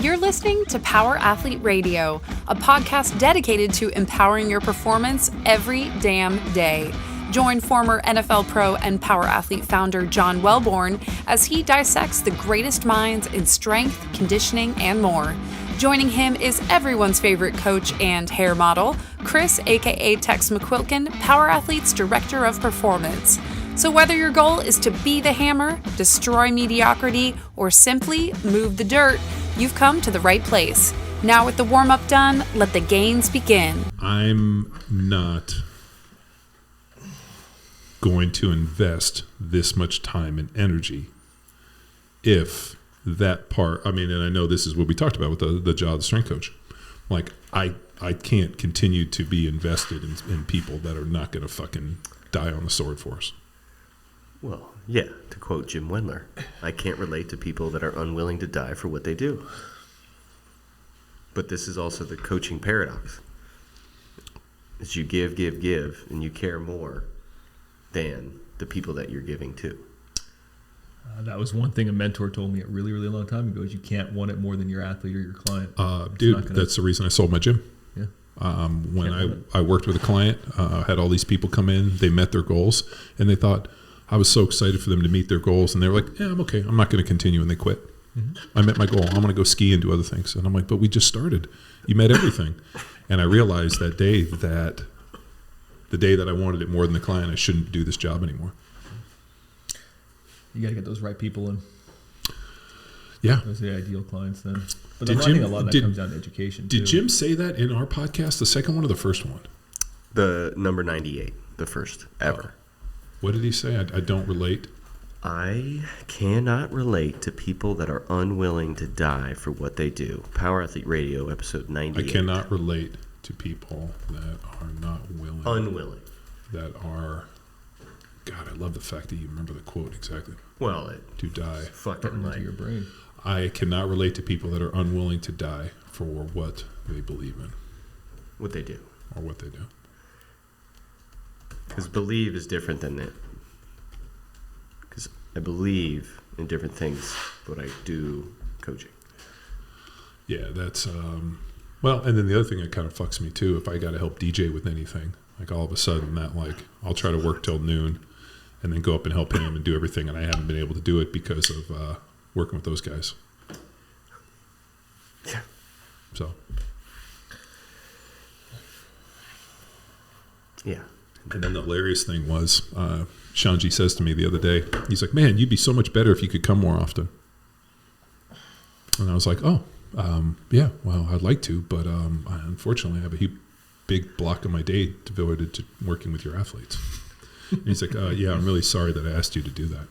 You're listening to Power Athlete Radio, a podcast dedicated to empowering your performance every damn day. Join former NFL pro and Power Athlete founder John Wellborn as he dissects the greatest minds in strength, conditioning, and more. Joining him is everyone's favorite coach and hair model, Chris, aka Tex McQuilkin, Power Athlete's Director of Performance. So whether your goal is to be the hammer, destroy mediocrity, or simply move the dirt, you've come to the right place. Now with the warm-up done, let the gains begin. I'm not going to invest this much time and energy if that part, and I know this is what we talked about with the job of the strength coach. Like, I can't continue to be invested in people that are not going to fucking die on the sword for us. Well, yeah, to quote Jim Wendler, I can't relate to people that are unwilling to die for what they do. But this is also the coaching paradox. Is you give, and you care more than the people that you're giving to. That was one thing a mentor told me a really, really long time ago, is you can't want it more than your athlete or your client. That's the reason I sold my gym. Yeah. When I worked with a client, had all these people come in, they met their goals, and they thought, I was so excited for them to meet their goals, and they were like, yeah, I'm okay. I'm not going to continue, and they quit. Mm-hmm. I met my goal. I'm going to go ski and do other things. And I'm like, but we just started. You met everything. And I realized that day that the day that I wanted it more than the client, I shouldn't do this job anymore. You got to get those right people in. Yeah. Those are the ideal clients then. But I think a lot of that comes down to education, too. Did Jim say that in our podcast, the second one or the first one? The number 98, the first ever. What did he say? I don't relate. I cannot relate to people that are unwilling to die for what they do. Power Athlete Radio, episode 98. I cannot relate to people that are not willing. Unwilling. That are... God, I love the fact that you remember the quote exactly. Well, to die. Fucking like your brain. I cannot relate to people that are unwilling to die for what they believe in. What they do. Or what they do. Because believe is different than it. Because I believe in different things, but I do coaching. Yeah, that's... well, and then the other thing that kind of fucks me too, if I got to help DJ with anything, like all of a sudden that I'll try to work till noon and then go up and help him and do everything, and I haven't been able to do it because of working with those guys. Yeah. So. Yeah. And then the hilarious thing was, Shanji says to me the other day, he's like, man, you'd be so much better if you could come more often. And I was like, yeah, well, I'd like to, but unfortunately I have a big block of my day devoted to working with your athletes. And he's like, yeah, I'm really sorry that I asked you to do that.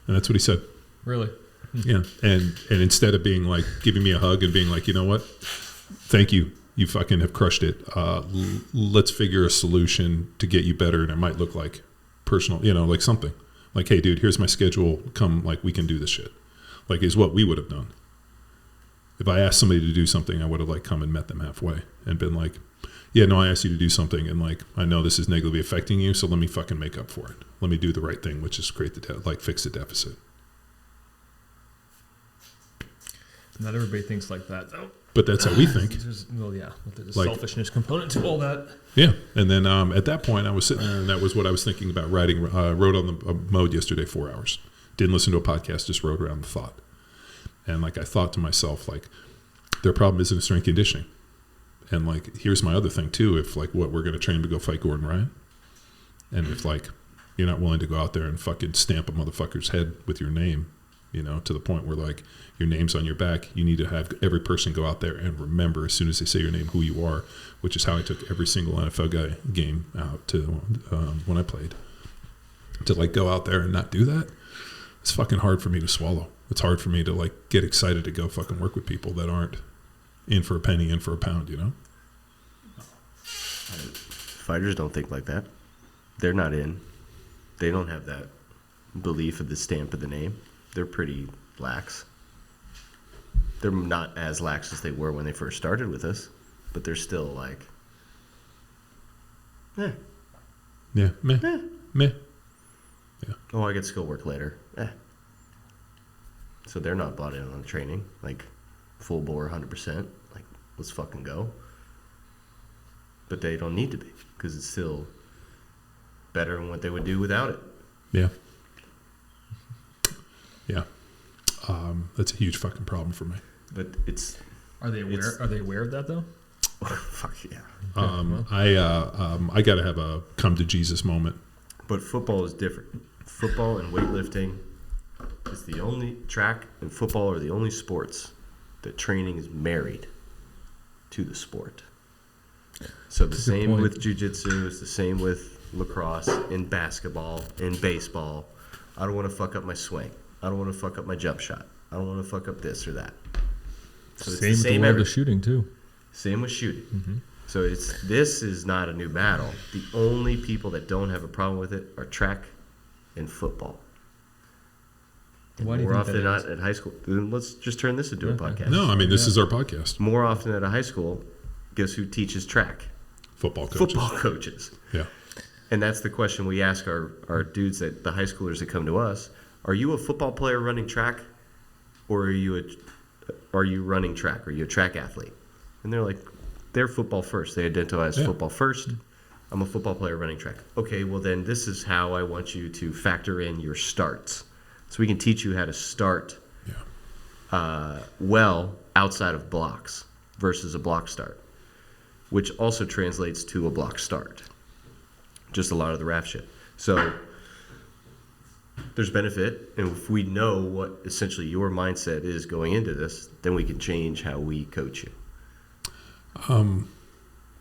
And that's what he said. Really? Yeah. And instead of being like, giving me a hug and being like, you know what, thank you. You fucking have crushed it. Let's figure a solution to get you better. And it might look like personal, like something. Like, hey, dude, here's my schedule. Come, we can do this shit. Is what we would have done. If I asked somebody to do something, I would have, come and met them halfway and been like, yeah, no, I asked you to do something. And, I know this is negatively affecting you, so let me fucking make up for it. Let me do the right thing, which is create fix the deficit. Not everybody thinks like that, though. But that's how we think. There's a selfishness component to all that. Yeah, and then at that point, I was sitting there, and that was what I was thinking about riding. Rode on the mode yesterday 4 hours. Didn't listen to a podcast, just rode around the thought. And I thought to myself, their problem isn't strength conditioning. And here's my other thing too. If what we're going to train to go fight Gordon Ryan, and if you're not willing to go out there and fucking stamp a motherfucker's head with your name, to the point where your name's on your back, you need to have every person go out there and remember as soon as they say your name who you are, which is how I took every single NFL game out to when I played. To go out there and not do that, it's fucking hard for me to swallow. It's hard for me to get excited to go fucking work with people that aren't in for a penny, in for a pound, Fighters don't think like that. They're not in. They don't have that belief of the stamp of the name. They're pretty lax. They're not as lax as they were when they first started with us, but they're still Yeah, meh. Yeah. Oh, I get skill work later. So they're not bought in on training. full bore 100%. Like, let's fucking go. But they don't need to be, because it's still better than what they would do without it. Yeah. Yeah. That's a huge fucking problem for me. But it's... Are they aware of that though? Fuck yeah. I got to have a come to Jesus moment. But football is different. Football and weightlifting is the only... Track and football are the only sports that training is married to the sport. So the same with jiu-jitsu, it's the same with lacrosse, in basketball, in baseball. I don't want to fuck up my swing. I don't want to fuck up my jump shot. I don't want to fuck up this or that. So it's Same the with same the world of shooting too. Same with shooting. So this is not a new battle. The only people that don't have a problem with it are track and football. And Why do you more think often that than is? not at high school. Then let's just turn this into a podcast. No, I mean, this is our podcast. More often at a high school, guess who teaches track? Football coaches. Football coaches. Yeah. And that's the question we ask our dudes, the high schoolers that come to us. Are you a football player running track, or are you running track? Are you a track athlete? And they're like, they're football first. They identify as football first. I'm a football player running track. Okay, well then this is how I want you to factor in your starts. So we can teach you how to start well outside of blocks versus a block start, which also translates to a block start. Just a lot of the RAF shit. So there's benefit, and if we know what essentially your mindset is going into this, then we can change how we coach you.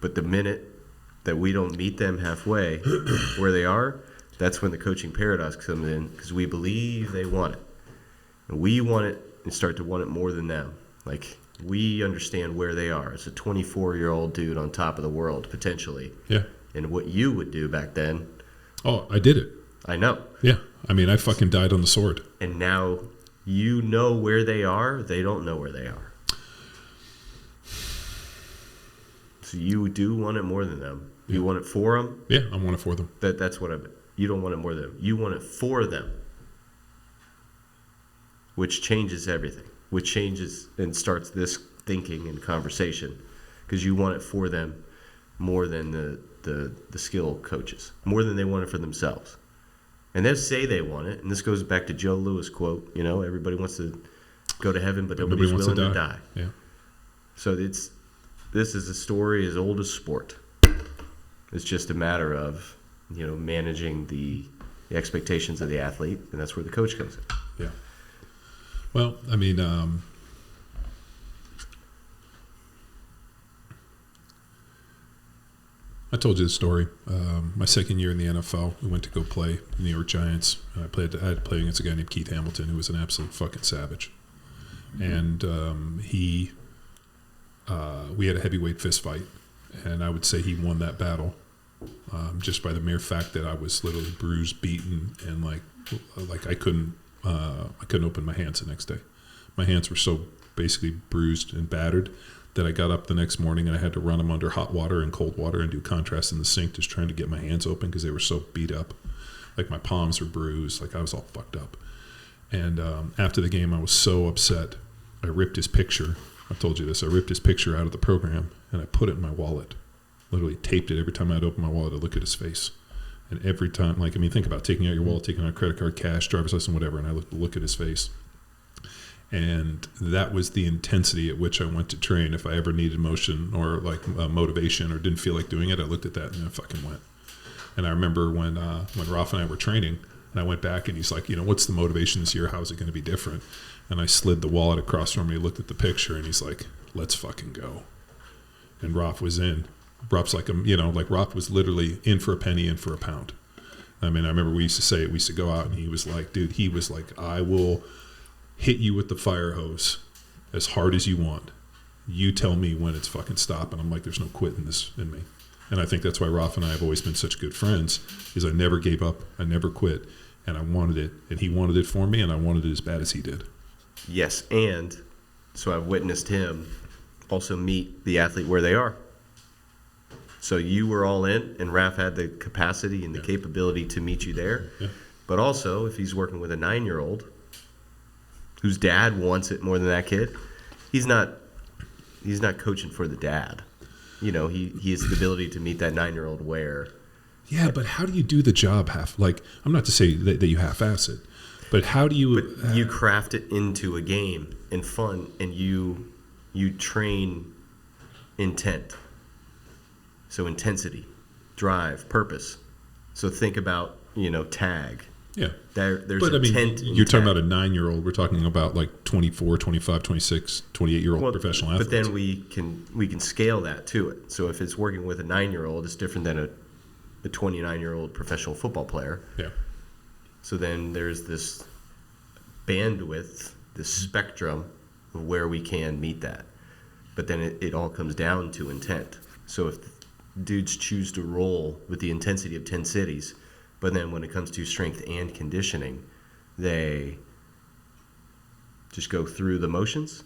But the minute that we don't meet them halfway where they are, that's when the coaching paradox comes in, because we believe they want it. And we want it and start to want it more than them. Like, we understand where they are as a 24-year-old dude on top of the world, potentially. Yeah. And what you would do back then. Oh, I did it. I know. Yeah. I mean, I fucking died on the sword. And now you know where they are. They don't know where they are. So you do want it more than them. You want it for them. Yeah, I want it for them. That's what I meant. You don't want it more than them. You want it for them. Which changes everything. Which changes and starts this thinking and conversation. Because you want it for them more than the skill coaches. More than they want it for themselves. And they say they want it. And this goes back to Joe Lewis quote. You know, everybody wants to go to heaven, but nobody's wants willing to die. Yeah. So this is a story as old as sport. It's just a matter of, you know, managing the expectations of the athlete, and that's where the coach comes in. Yeah. Well, I mean, I told you the story. My second year in the NFL, we went to go play the New York Giants. I had to play against a guy named Keith Hamilton, who was an absolute fucking savage. And we had a heavyweight fist fight, and I would say he won that battle just by the mere fact that I was literally bruised, beaten, and like I couldn't open my hands the next day. My hands were so basically bruised and battered that I got up the next morning and I had to run them under hot water and cold water and do contrast in the sink, just trying to get my hands open because they were so beat up. Like my palms were bruised, like I was all fucked up. And after the game, I was so upset. I ripped his picture. I told you this. I ripped his picture out of the program and I put it in my wallet. Literally taped it. Every time I'd open my wallet, I'd look at his face. And every time, like, I mean, think about taking out your wallet, taking out a credit card, cash, driver's license, whatever, and I look at his face. And that was the intensity at which I went to train. If I ever needed motion or like motivation or didn't feel like doing it, I looked at that and I fucking went. And I remember when Ralph and I were training, and I went back and he's like, you know, what's the motivation this year? How is it going to be different? And I slid the wallet across from me, looked at the picture, and he's like, let's fucking go. And Ralph was in. Ralph's like, Ralph was literally in for a penny, in for a pound. I mean, I remember we used to say it. We used to go out, and he was like, dude, I will hit you with the fire hose as hard as you want. You tell me when it's fucking stop. And I'm like, there's no quitting this in me. And I think that's why Ralph and I have always been such good friends, is I never gave up. I never quit. And I wanted it. And he wanted it for me, and I wanted it as bad as he did. Yes, and so I've witnessed him also meet the athlete where they are. So you were all in, and Raph had the capacity and the capability to meet you there. Yeah. But also, if he's working with a 9-year-old whose dad wants it more than that kid, he's not coaching for the dad. He has the ability to meet that 9-year-old where. Yeah, but how do you do the job I'm not to say that you half-ass it, but how do you... But you craft it into a game and fun, and you train intent. So intensity, drive, purpose. So think about, tag. Yeah. There's but, intent in you're talking tag. about a 9-year-old. We're talking about like 24, 25, 26, 28-year-old professional athletes. But then we can scale that to it. So if it's working with a 9-year-old, it's different than a 29-year-old professional football player. Yeah. So then there's this bandwidth, this spectrum of where we can meet that. But then it all comes down to intent. So if dudes choose to roll with the intensity of 10 cities, but then when it comes to strength and conditioning, they just go through the motions.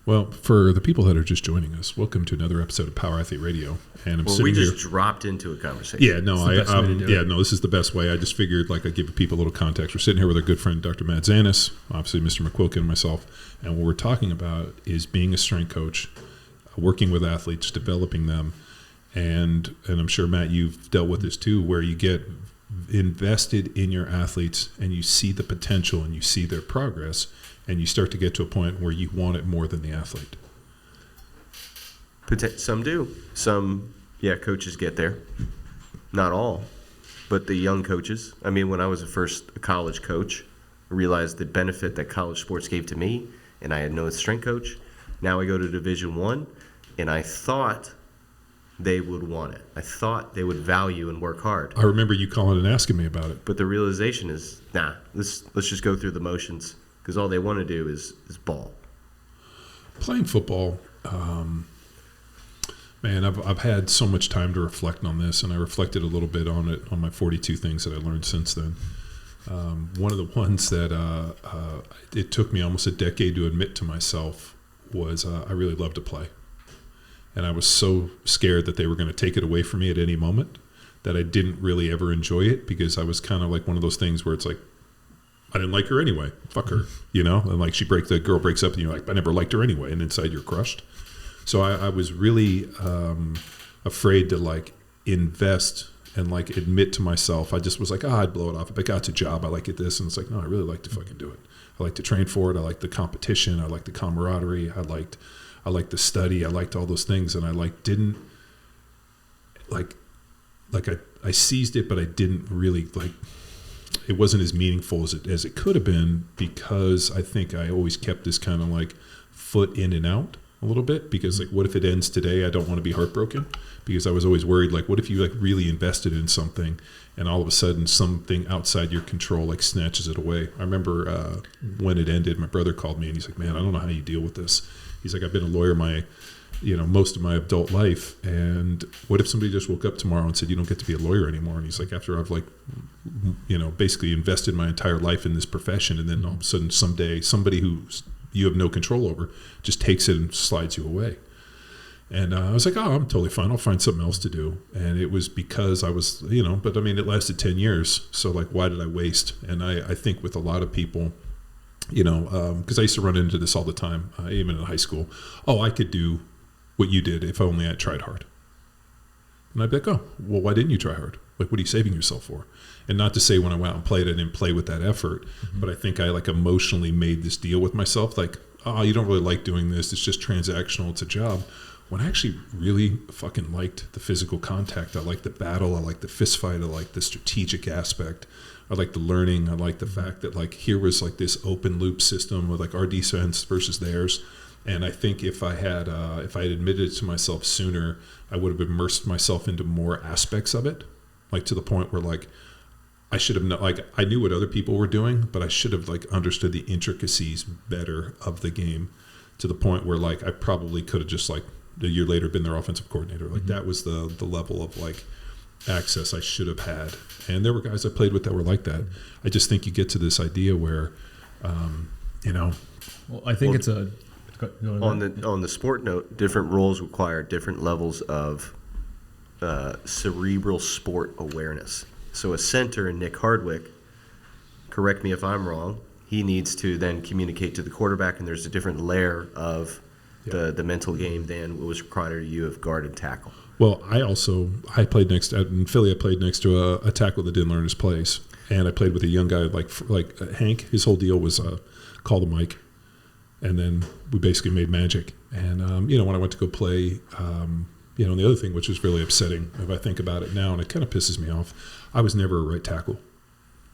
Well, for the people that are just joining us, welcome to another episode of Power Athlete Radio. And we just dropped into a conversation. Yeah, no, this is the best way. I just figured I'd give people a little context. We're sitting here with our good friend, Dr. Matt Zanis, obviously Mr. McQuilkin and myself, and what we're talking about is being a strength coach, working with athletes, developing them, and I'm sure, Matt, you've dealt with this too, where you get invested in your athletes and you see the potential and you see their progress, and you start to get to a point where you want it more than the athlete. Some do. Some, coaches get there. Not all, but the young coaches. When I was a college coach, I realized the benefit that college sports gave to me, and I had no strength coach. Now I go to Division I, and I thought they would want it. I thought they would value and work hard. I remember you calling and asking me about it. But the realization is, let's just go through the motions, because all they want to do is ball. Playing football, man, I've had so much time to reflect on this, and I reflected a little bit on it on my 42 things that I learned since then. One of the ones that it took me almost a decade to admit to myself was I really love to play. And I was so scared that they were going to take it away from me at any moment that I didn't really ever enjoy it, because I was kind of like one of those things where it's like, I didn't like her anyway. Fuck her, and like the girl breaks up and you're like, I never liked her anyway. And inside you're crushed. So I was really afraid to invest and admit to myself. I just was like, I'd blow it off. If I got a job, I like it this. And it's like, no, I really like to fucking do it. I like to train for it. I like the competition. I like the camaraderie. I liked the study. I liked all those things. And I I seized it, but I didn't really it wasn't as meaningful as it could have been, because I think I always kept this kind of foot in and out a little bit, because what if it ends today? I don't want to be heartbroken, because I was always worried, what if you really invested in something and all of a sudden something outside your control snatches it away. I remember when it ended, my brother called me and he's like, man, I don't know how you deal with this. He's like, I've been a lawyer most of my adult life, and what if somebody just woke up tomorrow and said, you don't get to be a lawyer anymore? And he's like, after I've basically invested my entire life in this profession, and then all of a sudden someday somebody who you have no control over just takes it and slides you away. And I was like, I'm totally fine. I'll find something else to do. And it was because I was, but it lasted 10 years. So why did I waste? And I think with a lot of people, because I used to run into this all the time, even in high school. I could do what you did if only I tried hard. And I'd be like, well, why didn't you try hard? What are you saving yourself for? And not to say when I went out and played, I didn't play with that effort, but I think I emotionally made this deal with myself, you don't really like doing this. It's just transactional. It's a job. When I actually really fucking liked the physical contact. I liked the battle. I liked the fist fight. I liked the strategic aspect. I liked the learning. I liked the fact that here was this open loop system with our defense versus theirs. And I think if I had admitted it to myself sooner, I would have immersed myself into more aspects of it, to the point where I should have known, I knew what other people were doing, but I should have understood the intricacies better of the game, to the point where I probably could have just a year later been their offensive coordinator. That was the level of access I should have had. And there were guys I played with that were like that. I just think you get to this idea where, Well, I think it's a. On the sport note, different roles require different levels of cerebral sport awareness. So a center in Nick Hardwick, correct me if I'm wrong, he needs to then communicate to the quarterback, and there's a different layer of the mental game than what was required of you of guard and tackle. Well, I played next in Philly. I played next to a tackle that didn't learn his plays, and I played with a young guy like Hank. His whole deal was call the mic, and then we basically made magic. And when I went to go play, and the other thing which is really upsetting if I think about it now, and it kind of pisses me off, I was never a right tackle.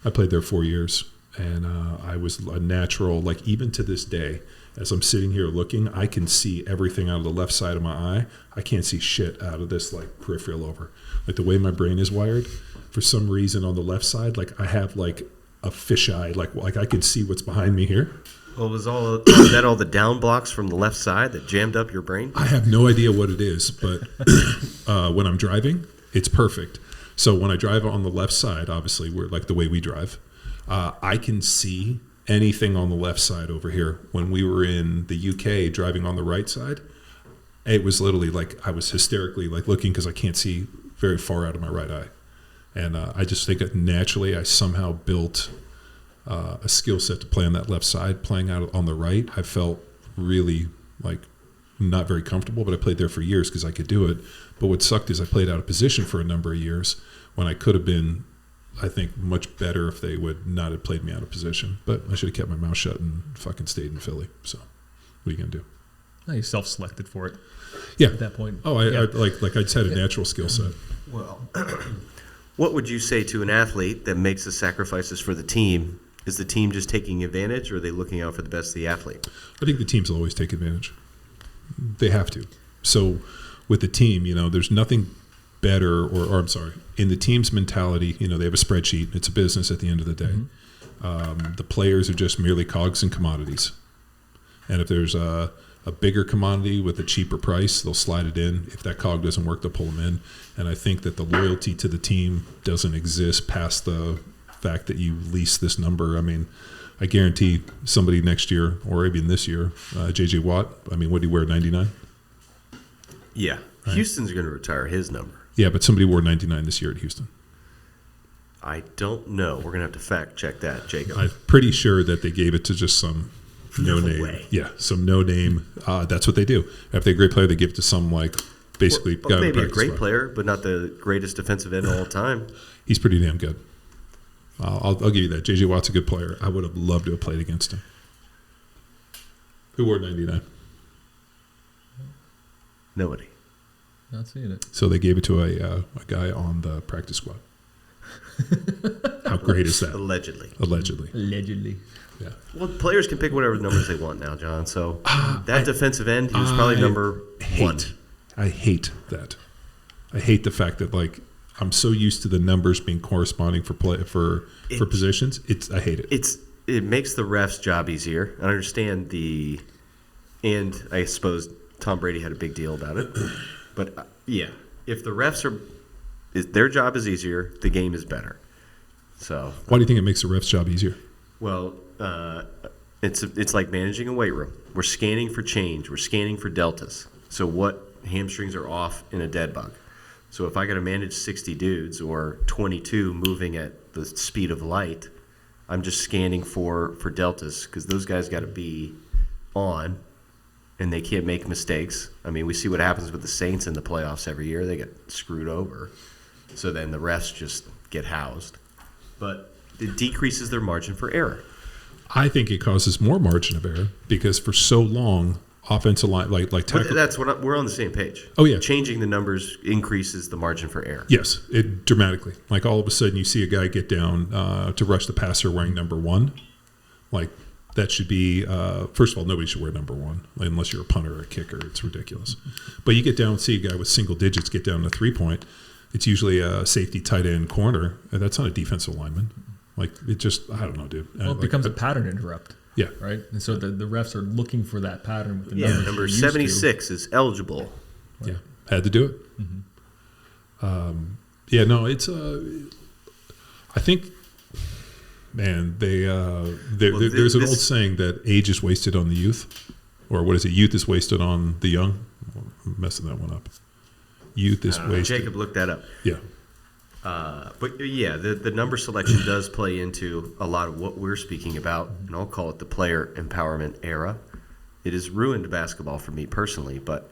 I played there 4 years, and I was a natural. Like even to this day, as I'm sitting here looking, I can see everything out of the left side of my eye. I can't see shit out of this like peripheral over. Like the way my brain is wired, for some reason on the left side, like I have like a fisheye, like I can see what's behind me here. Well, was that all the down blocks from the left side that jammed up your brain? I have no idea what it is, but when I'm driving, it's perfect. So when I drive on the left side, obviously we're like the way we drive, I can see anything on the left side over here. When we were in the UK driving on the right side, it was literally like I was hysterically like looking because I can't see very far out of my right eye. And I just think that naturally I somehow built a skill set to play on that left side. Playing out on the right, I felt really like not very comfortable, but I played there for years because I could do it. But what sucked is I played out of position for a number of years when I could have been, I think, much better if they would not have played me out of position. But I should have kept my mouth shut and fucking stayed in Philly. So what are you going to do? No, you self-selected for it. Yeah. At that point. Oh, I just had a natural skill set. Well, what would you say to an athlete that makes the sacrifices for the team? Is the team just taking advantage, or are they looking out for the best of the athlete? I think the teams will always take advantage. They have to. So with the team, there's nothing better, or I'm sorry, in the team's mentality, they have a spreadsheet. It's a business at the end of the day. Mm-hmm. The players are just merely cogs and commodities. And if there's a bigger commodity with a cheaper price, they'll slide it in. If that cog doesn't work, they'll pull them in. And I think that the loyalty to the team doesn't exist past the fact that you lease this number. I mean, I guarantee somebody next year or even this year, J.J. Watt, I mean, what did he wear, 99? Yeah. Right. Houston's going to retire his number. Yeah, but somebody wore 99 this year at Houston. I don't know. We're going to have to fact check that, Jacob. I'm pretty sure that they gave it to just some no-name. Way. Yeah, some no-name. That's what they do. If they're a great player, they give it to some, like, basically well, maybe a great player, but not the greatest defensive end of all time. He's pretty damn good. I'll give you that. J.J. Watt's a good player. I would have loved to have played against him. Who wore 99? Nobody. Not seeing it. So they gave it to a guy on the practice squad. How great is that? Allegedly. Yeah. Well, players can pick whatever numbers they want now, John. So defensive end, he was probably number one. I hate that. I hate the fact that, like, I'm so used to the numbers being corresponding for positions. I hate it. It makes the refs' job easier. I understand and I suppose Tom Brady had a big deal about it. But yeah, if the refs their job is easier, the game is better. So why do you think it makes the refs' job easier? Well, it's like managing a weight room. We're scanning for change. We're scanning for deltas. So what hamstrings are off in a dead bug? So if I got to manage 60 dudes or 22 moving at the speed of light, I'm just scanning for deltas because those guys got to be on and they can't make mistakes. I mean, we see what happens with the Saints in the playoffs every year. They get screwed over. So then the refs just get housed. But it decreases their margin for error. I think it causes more margin of error because for so long, offensive line, like tackle. But that's what we're on the same page. Oh, yeah. Changing the numbers increases the margin for error. Yes, it dramatically. Like all of a sudden you see a guy get down to rush the passer wearing number 1. Like that should be, first of all, nobody should wear number 1 unless you're a punter or a kicker. It's ridiculous. But you get down and see a guy with single digits get down to 3-point. It's usually a safety tight end corner. And that's not a defensive lineman. Like it just, I don't know, dude. Well, it becomes a pattern interrupt. Yeah. Right? And so the refs are looking for that pattern with the numbers. numbers. Number 76 is eligible. Yeah. Had to do it. Mm-hmm. It's I think, man, there's an old saying that age is wasted on the youth. Or what is it? Youth is wasted on the young. I'm messing that one up. Youth is wasted. Jacob looked that up. Yeah. But yeah, the number selection does play into a lot of what we're speaking about, and I'll call it the player empowerment era. It has ruined basketball for me personally, but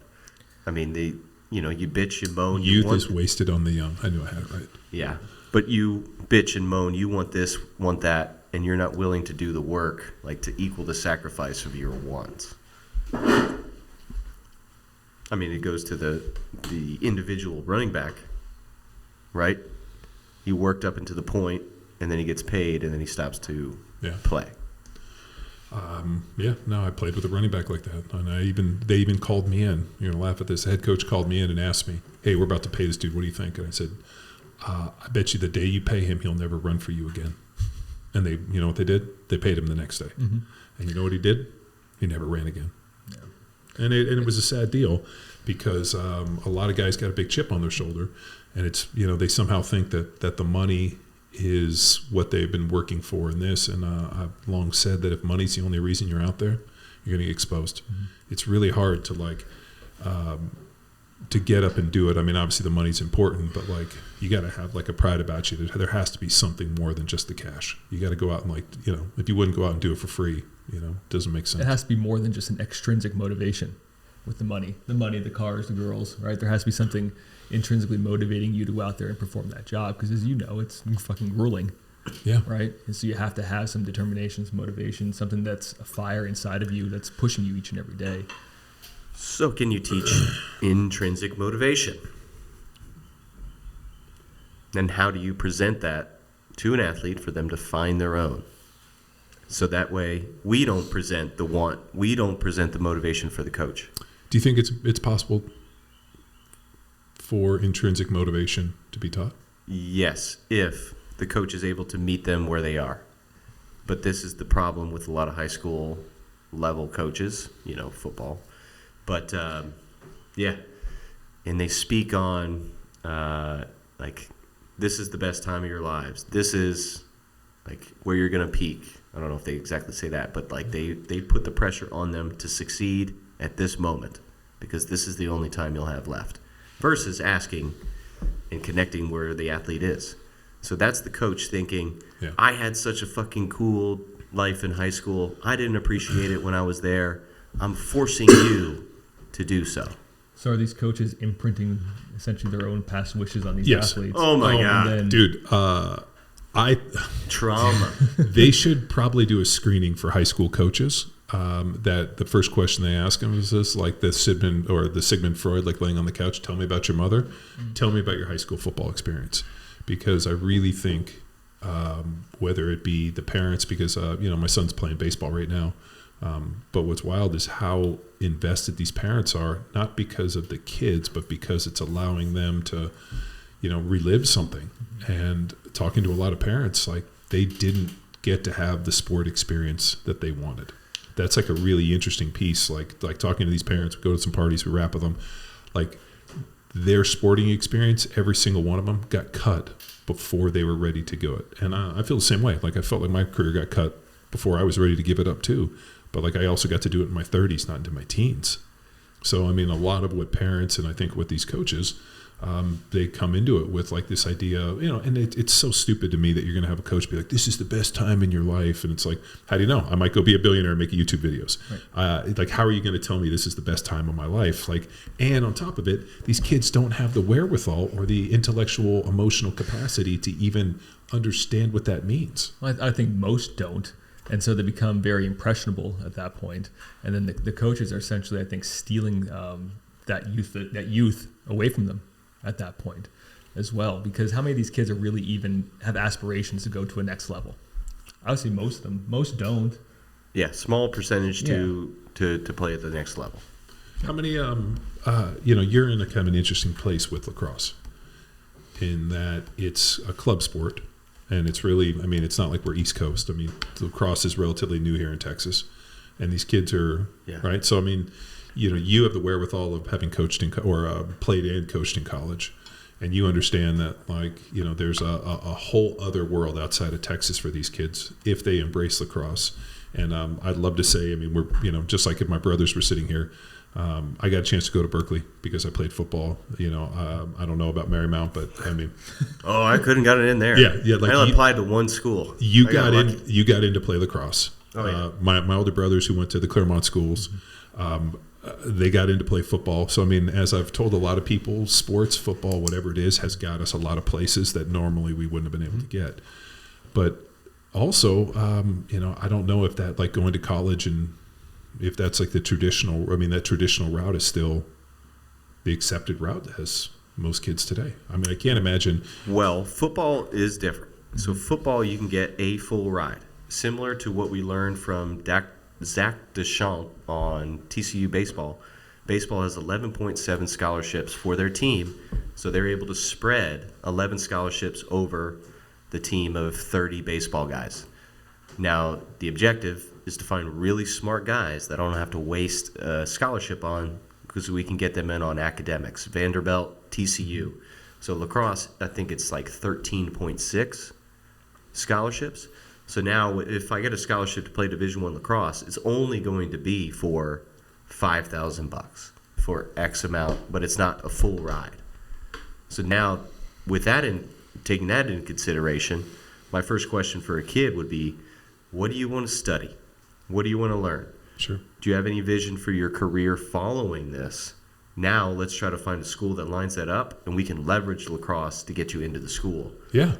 I mean, you bitch, you moan. Youth is wasted on the young. I knew I had it right. Yeah, but you bitch and moan, you want this, want that, and you're not willing to do the work, like to equal the sacrifice of your wants. I mean, it goes to the individual running back, right? He worked up into the point, and then he gets paid, and then he stops to play. I played with a running back like that, and they even called me in. You're gonna laugh at this. The head coach called me in and asked me, "Hey, we're about to pay this dude. What do you think?" And I said, "I bet you the day you pay him, he'll never run for you again." And you know what they did? They paid him the next day. Mm-hmm. And you know what he did? He never ran again. Yeah. And it was a sad deal because a lot of guys got a big chip on their shoulder, and it's they somehow think that the money is what they've been working for in this. And I've long said that if money's the only reason you're out there, you're going to get exposed. Mm-hmm. It's really hard to get up and do it. I mean, obviously the money's important, but you got to have a pride about you. There has to be something more than just the cash. You got to go out and if you wouldn't go out and do it for free, it doesn't make sense. It has to be more than just an extrinsic motivation with the money, the cars, the girls, right? There has to be something intrinsically motivating you to go out there and perform that job. Because as you know, it's fucking grueling. Yeah. Right. And so you have to have some determination, some motivation, something that's a fire inside of you that's pushing you each and every day. So can you teach intrinsic motivation? And how do you present that to an athlete for them to find their own? So that way we don't present the want, we don't present the motivation for the coach. Do you think it's possible for intrinsic motivation to be taught? Yes, if the coach is able to meet them where they are. But this is the problem with a lot of high school level coaches, football. But, and they speak on, this is the best time of your lives. This is, where you're going to peak. I don't know if they exactly say that, but, they put the pressure on them to succeed at this moment because this is the only time you'll have left versus asking and connecting where the athlete is. So that's the coach thinking, I had such a fucking cool life in high school. I didn't appreciate it when I was there. I'm forcing you to do so. So are these coaches imprinting essentially their own past wishes on these athletes? Oh my God. Dude, trauma. They should probably do a screening for high school coaches. That the first question they ask them is this, the Sigmund Freud, laying on the couch, tell me about your mother, tell me about your high school football experience. Because I really think whether it be the parents, because my son's playing baseball right now, but what's wild is how invested these parents are, not because of the kids, but because it's allowing them to, relive something. And talking to a lot of parents, they didn't get to have the sport experience that they wanted. That's a really interesting piece. Like talking to these parents, we go to some parties, we rap with them, their sporting experience, every single one of them got cut before they were ready to go it. And I feel the same way. I felt like my career got cut before I was ready to give it up too. But I also got to do it in my 30s, not into my teens. So, I mean, a lot of what parents and I think what these coaches, they come into it with this idea, and it's so stupid to me that you're going to have a coach be like, this is the best time in your life. And it's how do you know? I might go be a billionaire and make YouTube videos. Right. How are you going to tell me this is the best time of my life? And on top of it, these kids don't have the wherewithal or the intellectual, emotional capacity to even understand what that means. Well, I think most don't. And so they become very impressionable at that point. And then the coaches are essentially, I think, stealing that youth away from them at that point as well. Because how many of these kids are really even have aspirations to go to a next level? I would say most of them. Most don't. Yeah, small percentage to play at the next level. How many, you're in a kind of an interesting place with lacrosse in that it's a club sport. And it's really, it's not like we're East Coast. Lacrosse is relatively new here in Texas. And these kids are, right? So, you have the wherewithal of having coached played and coached in college. And you understand that, there's a whole other world outside of Texas for these kids if they embrace lacrosse. And I'd love to say, we're, just like if my brothers were sitting here, I got a chance to go to Berkeley because I played football. You know, I don't know about Marymount, but I mean, Oh, I couldn't got it in there. Yeah, like I only applied to one school. you I got in. lucky. You got in to play lacrosse. Oh, yeah. My older brothers who went to the Claremont schools, they got in to play football. So I mean, as I've told a lot of people, sports, football, whatever it is, has got us a lot of places that normally we wouldn't have been able to get. But also, you know, I don't know if that, like going to college, and if that's like the traditional. I mean, that traditional route is still the accepted route as most kids today. I mean, I can't imagine. Well, football is different. So football, you can get a full ride, similar to what we learned from Zach Deschamps on TCU baseball. Baseball has 11.7 scholarships for their team, so they're able to spread 11 scholarships over the team of 30 baseball guys. Now, the objective is to find really smart guys that I don't have to waste a scholarship on, because we can get them in on academics. Vanderbilt, TCU. So lacrosse, I think it's like 13.6 scholarships. So now if I get a scholarship to play Division I lacrosse, it's only going to be for $5,000 for X amount, but it's not a full ride. So now with that taking that into consideration, my first question for a kid would be, what do you want to study? What do you want to learn? Sure. Do you have any vision for your career following this? Now let's try to find a school that lines that up, and we can leverage lacrosse to get you into the school. Yeah.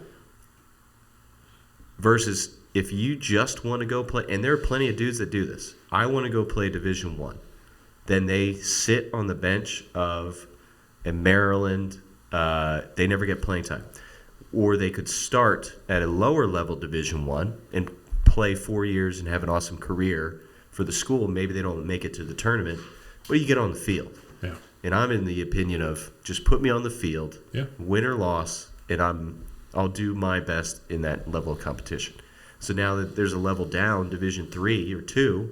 Versus if you just want to go play, and there are plenty of dudes that do this. I want to go play Division I. Then they sit on the bench of a Maryland. They never get playing time. Or they could start at a lower level Division I and play 4 years and have an awesome career for the school. Maybe they don't make it to the tournament, but you get on the field. Yeah. And I'm in the opinion of just put me on the field, Yeah. win or loss, and I'll do my best in that level of competition. So now that there's a level down, Division III or II,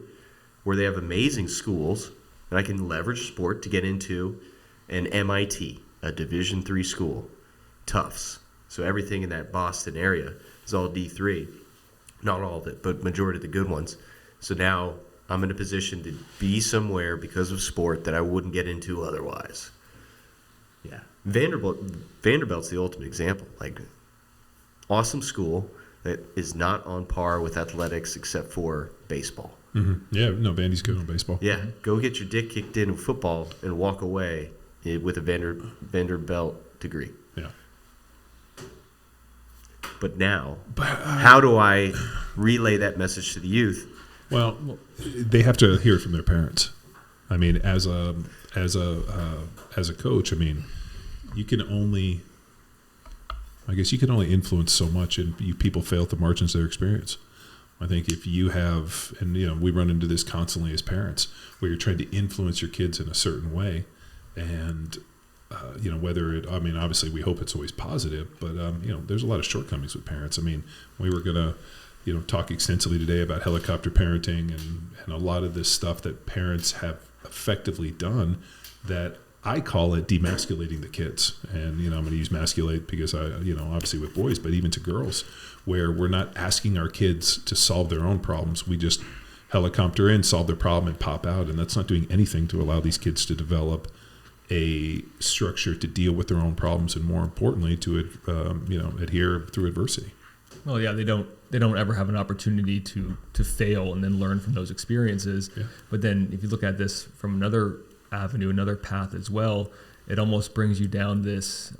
where they have amazing schools, and I can leverage sport to get into an MIT, a Division III school, Tufts. So everything in that Boston area is all D3. Not all of it, but majority of the good ones. So now I'm in a position to be somewhere because of sport that I wouldn't get into otherwise. Yeah. Vanderbilt's the ultimate example. Like, awesome school that is not on par with athletics except for baseball. Mm-hmm. Yeah, no, Vandy's good on baseball. Yeah, go get your dick kicked in football and walk away with a Vanderbilt degree. Yeah. But now, how do I relay that message to the youth? Well, they have to hear it from their parents. I mean, as a coach, I mean, you can only influence so much, and people fail at the margins of their experience. I think if you have, and you know, we run into this constantly as parents, where you're trying to influence your kids in a certain way, and you know, whether it, I mean, obviously we hope it's always positive, but you know, there's a lot of shortcomings with parents. I mean, we were gonna, you know, talk extensively today about helicopter parenting and a lot of this stuff that parents have effectively done, that I call it demasculating the kids. And, you know, I'm going to use masculate because you know, obviously with boys, but even to girls, where we're not asking our kids to solve their own problems. We just helicopter in, solve their problem, and pop out. And that's not doing anything to allow these kids to develop a structure to deal with their own problems, and more importantly, to you know, adhere through adversity. Well, yeah, they don't ever have an opportunity to fail and then learn from those experiences. Yeah. But then if you look at this from another avenue, another path as well, it almost brings you down this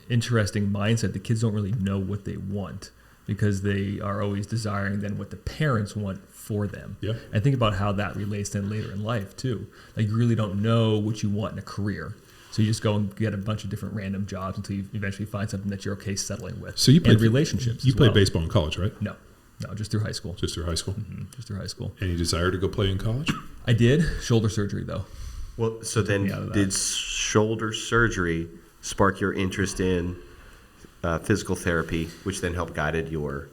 interesting mindset. The kids don't really know what they want, because they are always desiring then what the parents want for them. Yeah. And think about how that relates then later in life too. Like, you really don't know what you want in a career. So you just go and get a bunch of different random jobs until you eventually find something that you're okay settling with. So you played relationships. You played baseball in college, right? No, just through high school. Just through high school. Mm-hmm. Just through high school. Any desire to go play in college? I did. Shoulder surgery though. Well, so then did shoulder surgery spark your interest in physical therapy, which then helped guided your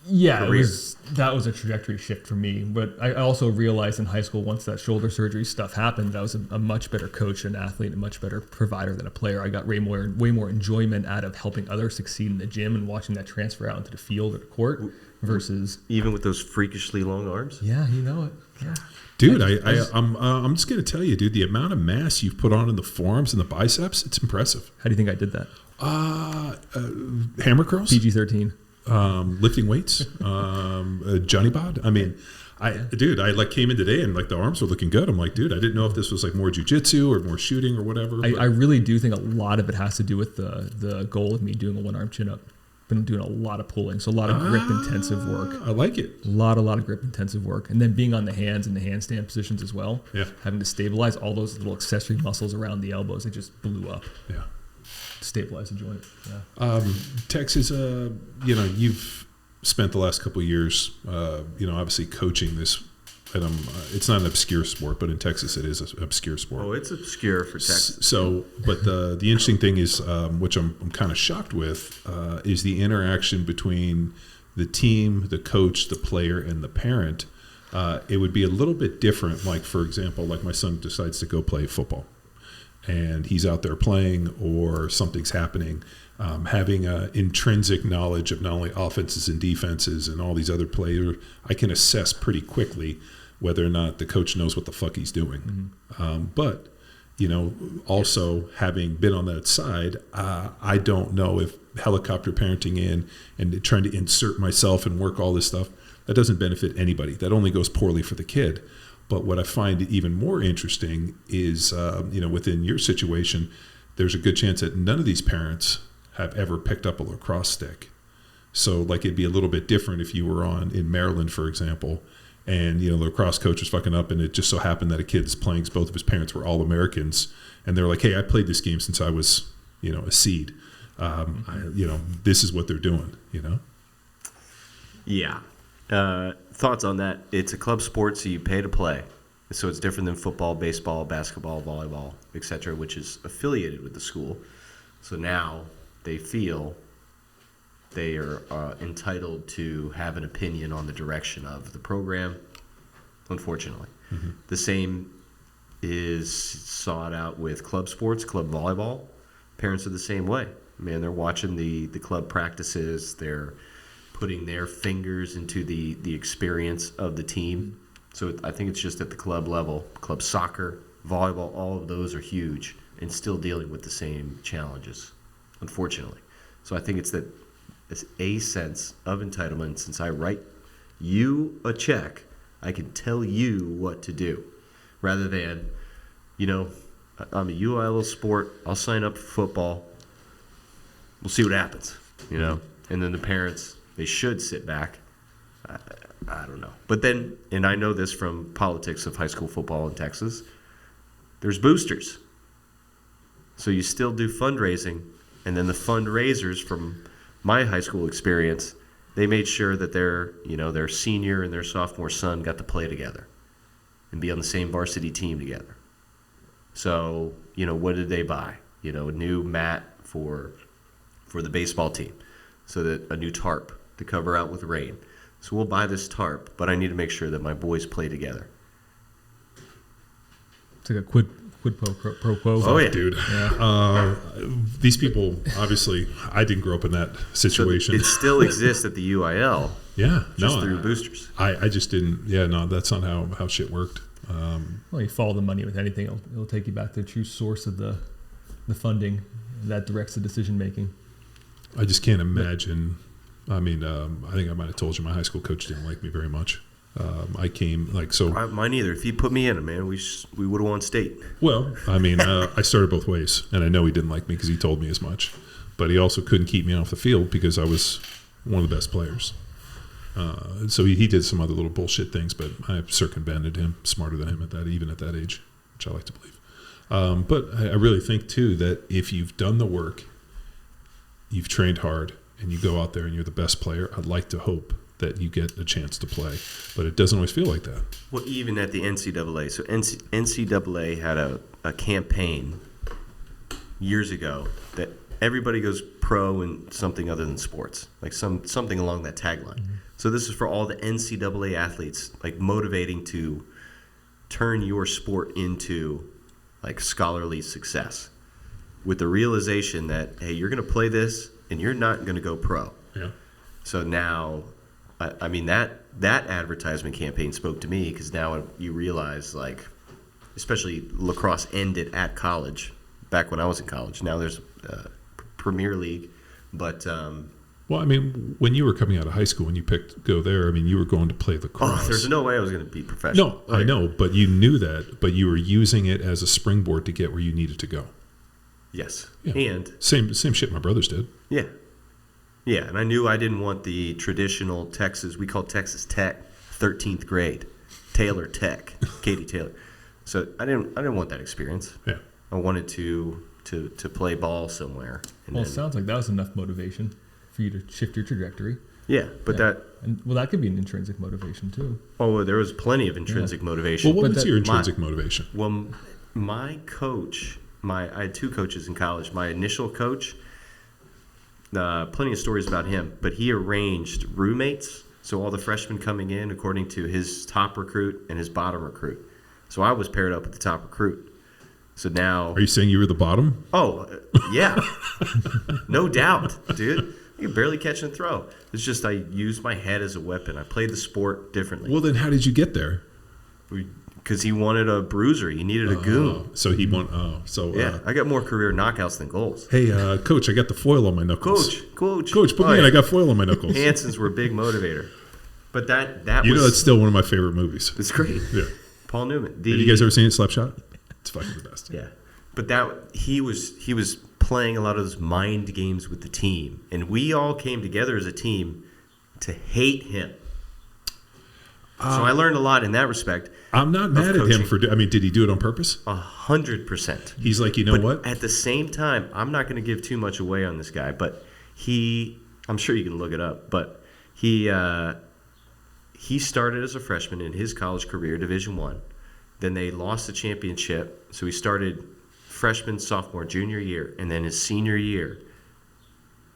career? That was a trajectory shift for me. But I also realized in high school, once that shoulder surgery stuff happened, that I was a much better coach and athlete, and a much better provider than a player. I got way more enjoyment out of helping others succeed in the gym and watching that transfer out into the field or the court versus... Even with those freakishly long arms? Yeah, you know it. Yeah. Dude, I'm just going to tell you, dude, the amount of mass you've put on in the forearms and the biceps, it's impressive. How do you think I did that? Hammer curls, PG-13. Lifting weights, Johnny bod. I mean, I like came in today and like the arms were looking good. I'm like, dude, I didn't know if this was like more jujitsu or more shooting or whatever. I really do think a lot of it has to do with the goal of me doing a one-arm chin-up. Been doing a lot of pulling, so a lot of grip-intensive work. I like it. A lot of grip-intensive work. And then being on the hands and the handstand positions as well. Yeah. Having to stabilize all those little accessory muscles around the elbows. It just blew up. Yeah. Stabilize the joint. Yeah. Tex, you've spent the last couple of years, obviously coaching this, and it's not an obscure sport, but in Texas it is an obscure sport. Oh, it's obscure for Texas. So, but the interesting thing is, which I'm kind of shocked with, is the interaction between the team, the coach, the player, and the parent. It would be a little bit different. Like, for example, like my son decides to go play football, and he's out there playing, or something's happening. Having an intrinsic knowledge of not only offenses and defenses and all these other players, I can assess pretty quickly whether or not the coach knows what the fuck he's doing. Mm-hmm. But, also having been on that side, I don't know if helicopter parenting in and trying to insert myself and work all this stuff, that doesn't benefit anybody. That only goes poorly for the kid. But what I find even more interesting is, within your situation, there's a good chance that none of these parents have ever picked up a lacrosse stick. So like it'd be a little bit different if you were in Maryland, for example, and the lacrosse coach was fucking up, and it just so happened that a kid's playing, both of his parents were All-Americans, and they're like, hey, I played this game since I was, a seed. This is what they're doing, Yeah. Thoughts on that? It's a club sport, so you pay to play. So it's different than football, baseball, basketball, volleyball, etc., which is affiliated with the school. So now they feel they are entitled to have an opinion on the direction of the program, unfortunately. Mm-hmm. The same is sought out with club sports, club volleyball. Parents are the same way. Man, they're watching the club practices. They're putting their fingers into the experience of the team. So I think it's just at the club level. Club soccer, volleyball, all of those are huge and still dealing with the same challenges, unfortunately. So I think it's a sense of entitlement. Since I write you a check, I can tell you what to do, rather than, I'm a UIL sport. I'll sign up for football. We'll see what happens, And then the parents, they should sit back. I don't know. But then, and I know this from politics of high school football in Texas, there's boosters. So you still do fundraising, and then the fundraisers from my high school experience, they made sure that their senior and their sophomore son got to play together and be on the same varsity team together. So, what did they buy? A new mat for the baseball team, so that a new tarp to cover out with rain. So we'll buy this tarp, but I need to make sure that my boys play together. It's like a quid pro quo. Oh, yeah. Dude. Yeah. These people, obviously, I didn't grow up in that situation. So it still exists at the UIL. Yeah. Just through boosters. I just didn't. Yeah, no, that's not how shit worked. Well, you follow the money with anything. It'll take you back to the true source of the funding that directs the decision making. I just can't imagine. I mean, I think I might have told you my high school coach didn't like me very much. I came Mine either. If he put me in, man, we would have won state. Well, I mean, I started both ways, and I know he didn't like me because he told me as much. But he also couldn't keep me off the field because I was one of the best players. So he did some other little bullshit things, but I circumvented him, smarter than him even at that age, which I like to believe. But I really think too that if you've done the work, you've trained hard, and you go out there and you're the best player, I'd like to hope that you get a chance to play. But it doesn't always feel like that. Well, even at the NCAA. So NCAA had a campaign years ago that everybody goes pro in something other than sports, like something along that tagline. Mm-hmm. So this is for all the NCAA athletes, like motivating to turn your sport into like scholarly success, with the realization that, hey, you're going to play this and you're not going to go pro. Yeah. So now I mean, that advertisement campaign spoke to me because now you realize, like, especially lacrosse ended at college back when I was in college. Now there's Premier League, but well, I mean, when you were coming out of high school, when you picked go there, I mean, you were going to play lacrosse. There's no way I was going to be professional. No, I know, but you knew that, but you were using it as a springboard to get where you needed to go. Yes, Yeah. and same shit my brothers did. yeah, and I knew I didn't want the traditional Texas. We called Texas Tech 13th grade, Taylor Tech, Katie Taylor. So I didn't want that experience. Yeah, I wanted to play ball somewhere. Well, it sounds like that was enough motivation for you to shift your trajectory. Yeah, but Yeah. That could be an intrinsic motivation too. there was plenty of intrinsic motivation. well, what But was your intrinsic motivation? Well, my coach, I had two coaches in college. My initial coach, plenty of stories about him, but he arranged roommates. So all the freshmen coming in according to his top recruit and his bottom recruit. So I was paired up with the top recruit. So now, Are you saying you were the bottom? yeah, no doubt, dude. I could barely catch and throw. It's just I used my head as a weapon. I played the sport differently. Well, then how did you get there? Because he wanted a bruiser. He needed a goon. So he won. Yeah, I got more career knockouts than goals. Hey, coach, I got the foil on my knuckles. Coach, Put me in. I got foil on my knuckles. Hansons were a big motivator. But that You was... know, that's still one of my favorite movies. It's great. Yeah. Paul Newman. Have you guys ever seen it, Slapshot? It's fucking the best. Yeah. But he was playing a lot of those mind games with the team. And we all came together as a team to hate him. So I learned a lot in that respect. I'm not mad at him for. I mean, did he do it on purpose? 100%. He's like, you know what? At the same time, I'm not going to give too much away on this guy, but I'm sure you can look it up, but he started as a freshman in his college career, Division I. Then they lost the championship, so he started freshman, sophomore, junior year, and then his senior year,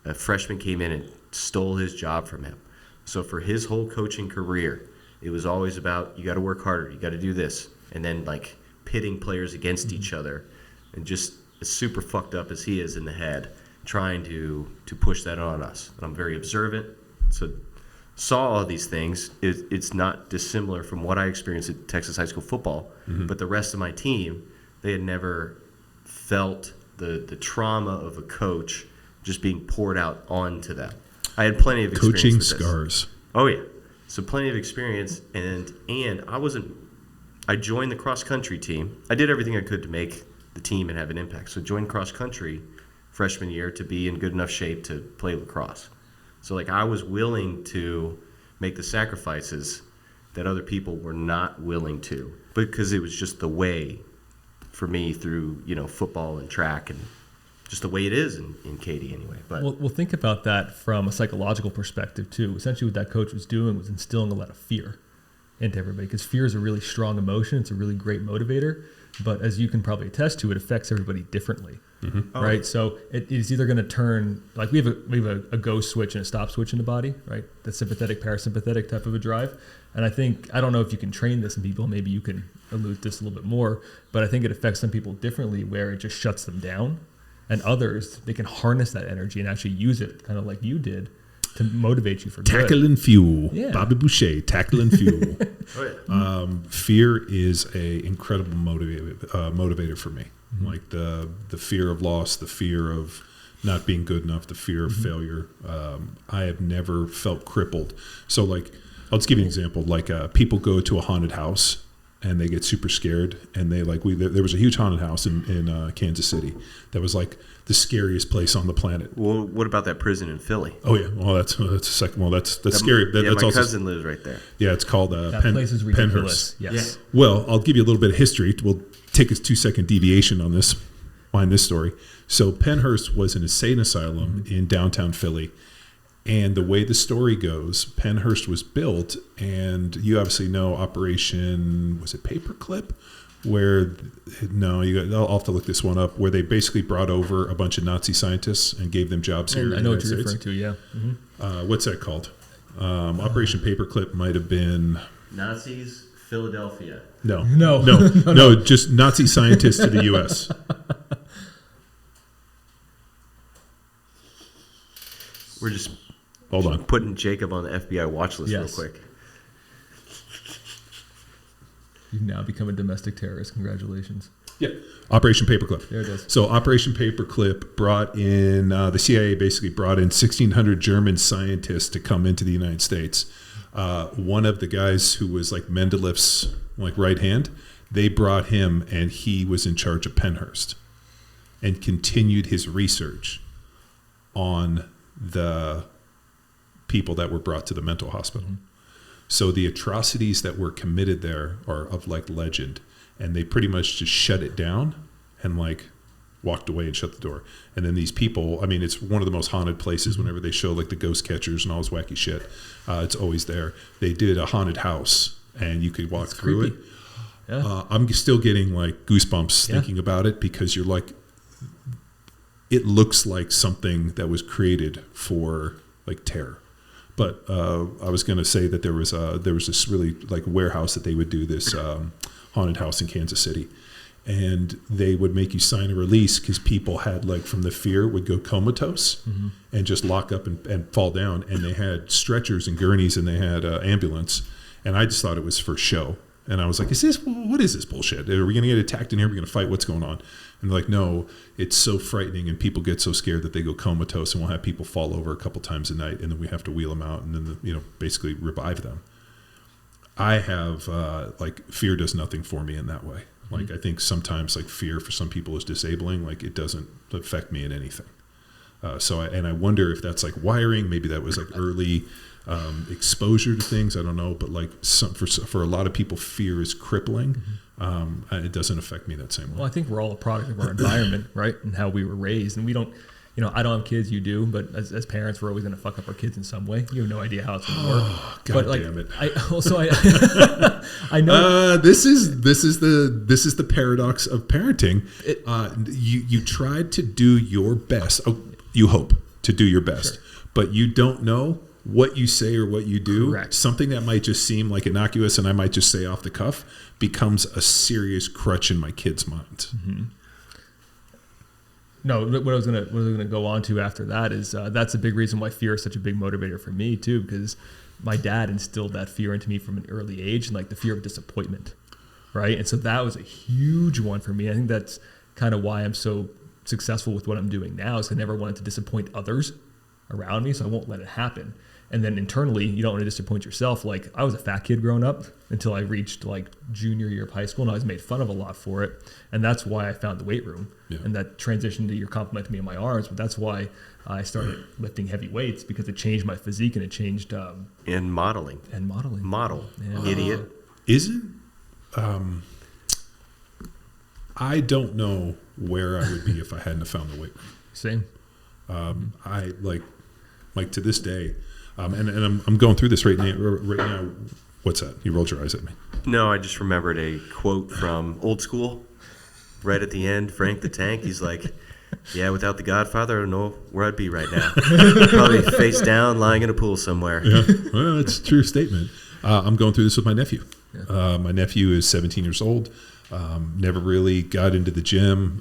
a freshman came in and stole his job from him. So for his whole coaching career, it was always about, you got to work harder, you got to do this, and then like pitting players against each other, and just as super fucked up as he is in the head, trying to push that on us. And I'm very observant, so saw all these things. It's not dissimilar from what I experienced at Texas high school football, but the rest of my team, they had never felt the trauma of a coach just being poured out onto them. I had plenty of experience Coaching with this. scars. Oh yeah, so plenty of experience, and I joined the cross country team. I did everything I could to make the team and have an impact. So joined cross country freshman year to be in good enough shape to play lacrosse. So like I was willing to make the sacrifices that other people were not willing to, because it was just the way for me through, football and track and just the way it is in Katy anyway. But Well, think about that from a psychological perspective too. Essentially what that coach was doing was instilling a lot of fear into everybody, because fear is a really strong emotion. It's a really great motivator. But as you can probably attest to, it affects everybody differently, right? So it is either going to turn, like we have a go switch and a stop switch in the body, right? The sympathetic, parasympathetic type of a drive. And I don't know if you can train this in people. Maybe you can allude this a little bit more, but I think it affects some people differently, where it just shuts them down, and others, they can harness that energy and actually use it, kind of like you did, to motivate you for Tackle good. and fuel. Yeah. Bobby Boucher, tackle and fuel. oh yeah. Fear is a incredible motivator for me. Like the fear of loss, the fear of not being good enough, the fear of failure. I have never felt crippled. So like, I'll just give you an example. Like people go to a haunted house and they get super scared, and they there was a huge haunted house in Kansas City that was like the scariest place on the planet. Well, what about that prison in Philly? Oh yeah, well that's a second. Well, that's scary. That's my also, cousin lives right there. Yeah, it's called That place is ridiculous. Penhurst. Yes. Well, I'll give you a little bit of history. We'll take a 2-second deviation on this, behind this story. So Penhurst was an insane asylum in downtown Philly. And the way the story goes, Penhurst was built, and you obviously know Operation, was it Paperclip? I'll have to look this one up, where they basically brought over a bunch of Nazi scientists and gave them jobs here. I know what you're referring to, yeah. What's that called? Operation Paperclip might have been... Nazis, Philadelphia. No, just Nazi scientists to the U.S. We're just Hold on. Putting Jacob on the FBI watch list Yes. real quick. You've now become a domestic terrorist. Congratulations. Yeah. Operation Paperclip. There it is. So Operation Paperclip brought in, the CIA basically brought in 1,600 German scientists to come into the United States. One of the guys who was like Mendeleff's like right hand, they brought him, and he was in charge of Pennhurst and continued his research on the people that were brought to the mental hospital. Mm-hmm. So the atrocities that were committed there are of like legend, and they pretty much just shut it down and like walked away and shut the door. And then these people, I mean, it's one of the most haunted places. Whenever they show like the ghost catchers and all this wacky shit, it's always there. They did a haunted house, and you could walk through it. Yeah. I'm still getting like goosebumps thinking about it, because you're like, it looks like something that was created for like terror. But I was going to say that there was this really like warehouse that they would do this haunted house in Kansas City, and they would make you sign a release because people had like from the fear would go comatose and just lock up and fall down. And they had stretchers and gurneys, and they had ambulance, and I just thought it was for show. And I was like, what is this bullshit? Are we going to get attacked in here? Are we going to fight? What's going on? And they're like, no, it's so frightening, and people get so scared that they go comatose, and we'll have people fall over a couple times a night, and then we have to wheel them out and then, basically revive them. I have, fear does nothing for me in that way. Like, I think sometimes, like, fear for some people is disabling. Like, it doesn't affect me in anything. I wonder if that's, like, wiring. Maybe that was, like, early exposure to things. I don't know. But, like, for a lot of people, fear is crippling. It doesn't affect me that same way. Well, I think we're all a product of our environment, right? And how we were raised. And we don't, I don't have kids, you do, but as parents, we're always going to fuck up our kids in some way. You have no idea how it's going to work. God damn it. I know. This is the paradox of parenting. You tried to do your best. Oh, you hope to do your best, Sure. But you don't know what you say or what you do. Correct. Something that might just seem like innocuous and I might just say off the cuff becomes a serious crutch in my kid's mind. Mm-hmm. No, what I was gonna go on to after that is that's a big reason why fear is such a big motivator for me too, because my dad instilled that fear into me from an early age, and like the fear of disappointment, right? And so that was a huge one for me. I think that's kind of why I'm so successful with what I'm doing now, is I never wanted to disappoint others around me, so I won't let it happen. And then internally, you don't want to disappoint yourself. Like, I was a fat kid growing up until I reached like junior year of high school, and I was made fun of a lot for it. And that's why I found the weight room. Yeah. And that transitioned to your compliment to me in my arms. But that's why I started lifting heavy weights, because it changed my physique and it changed And modeling. Model. Yeah. Idiot. Isn't I don't know where I would be if I hadn't have found the weight room. Same. I like to this day, and I'm going through this right now. What's that? You rolled your eyes at me. No, I just remembered a quote from Old School. Right at the end, Frank the Tank, he's like, yeah, without the Godfather, I don't know where I'd be right now. Probably face down, lying in a pool somewhere. Yeah, well, that's a true statement. I'm going through this with my nephew. Yeah. My nephew is 17 years old. Never really got into the gym.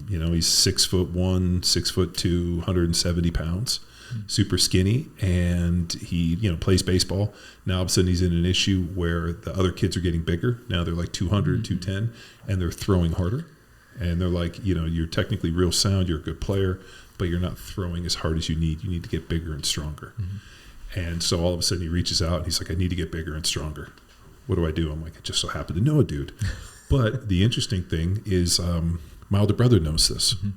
He's 6'1", 6'2", 170 pounds, super skinny, and he, plays baseball. Now all of a sudden he's in an issue where the other kids are getting bigger. Now they're like 200, 210, and they're throwing harder. And they're like, you're technically real sound, you're a good player, but you're not throwing as hard as you need. You need to get bigger and stronger. Mm-hmm. And so all of a sudden he reaches out and he's like, I need to get bigger and stronger. What do I do? I'm like, I just so happen to know a dude. But the interesting thing is my older brother knows this. Mm-hmm.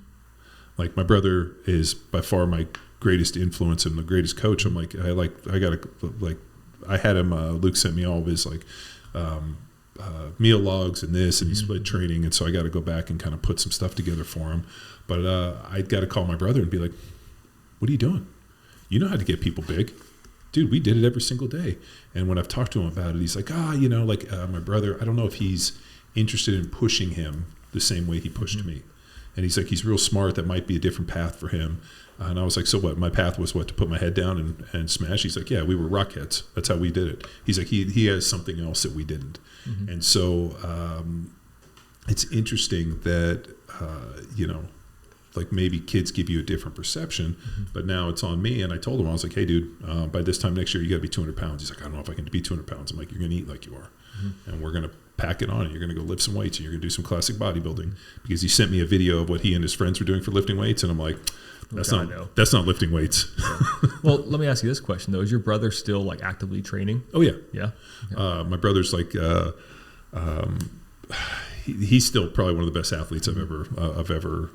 Like, my brother is by far my greatest influence and the greatest coach. I'm like, I had him, Luke sent me all of his meal logs and this, and he split training. And so I got to go back and kind of put some stuff together for him. But I got to call my brother and be like, what are you doing? You know how to get people big. Dude, we did it every single day. And when I've talked to him about it, he's like, my brother, I don't know if he's interested in pushing him the same way he pushed me. And he's like, he's real smart. That might be a different path for him. And I was like, so what? My path was what? To put my head down and smash? He's like, yeah, we were rockheads. That's how we did it. He's like, he has something else that we didn't. Mm-hmm. And so it's interesting that, like maybe kids give you a different perception, but now it's on me. And I told him, I was like, hey, dude, by this time next year, you got to be 200 pounds. He's like, I don't know if I can be 200 pounds. I'm like, you're going to eat like you are. And we're going to pack it on, and you're going to go lift some weights, and you're going to do some classic bodybuilding. Because he sent me a video of what he and his friends were doing for lifting weights, and I'm like, that's not lifting weights. Well, let me ask you this question though: is your brother still like actively training? Oh yeah, yeah. Okay. My brother's like, he's still probably one of the best athletes I've ever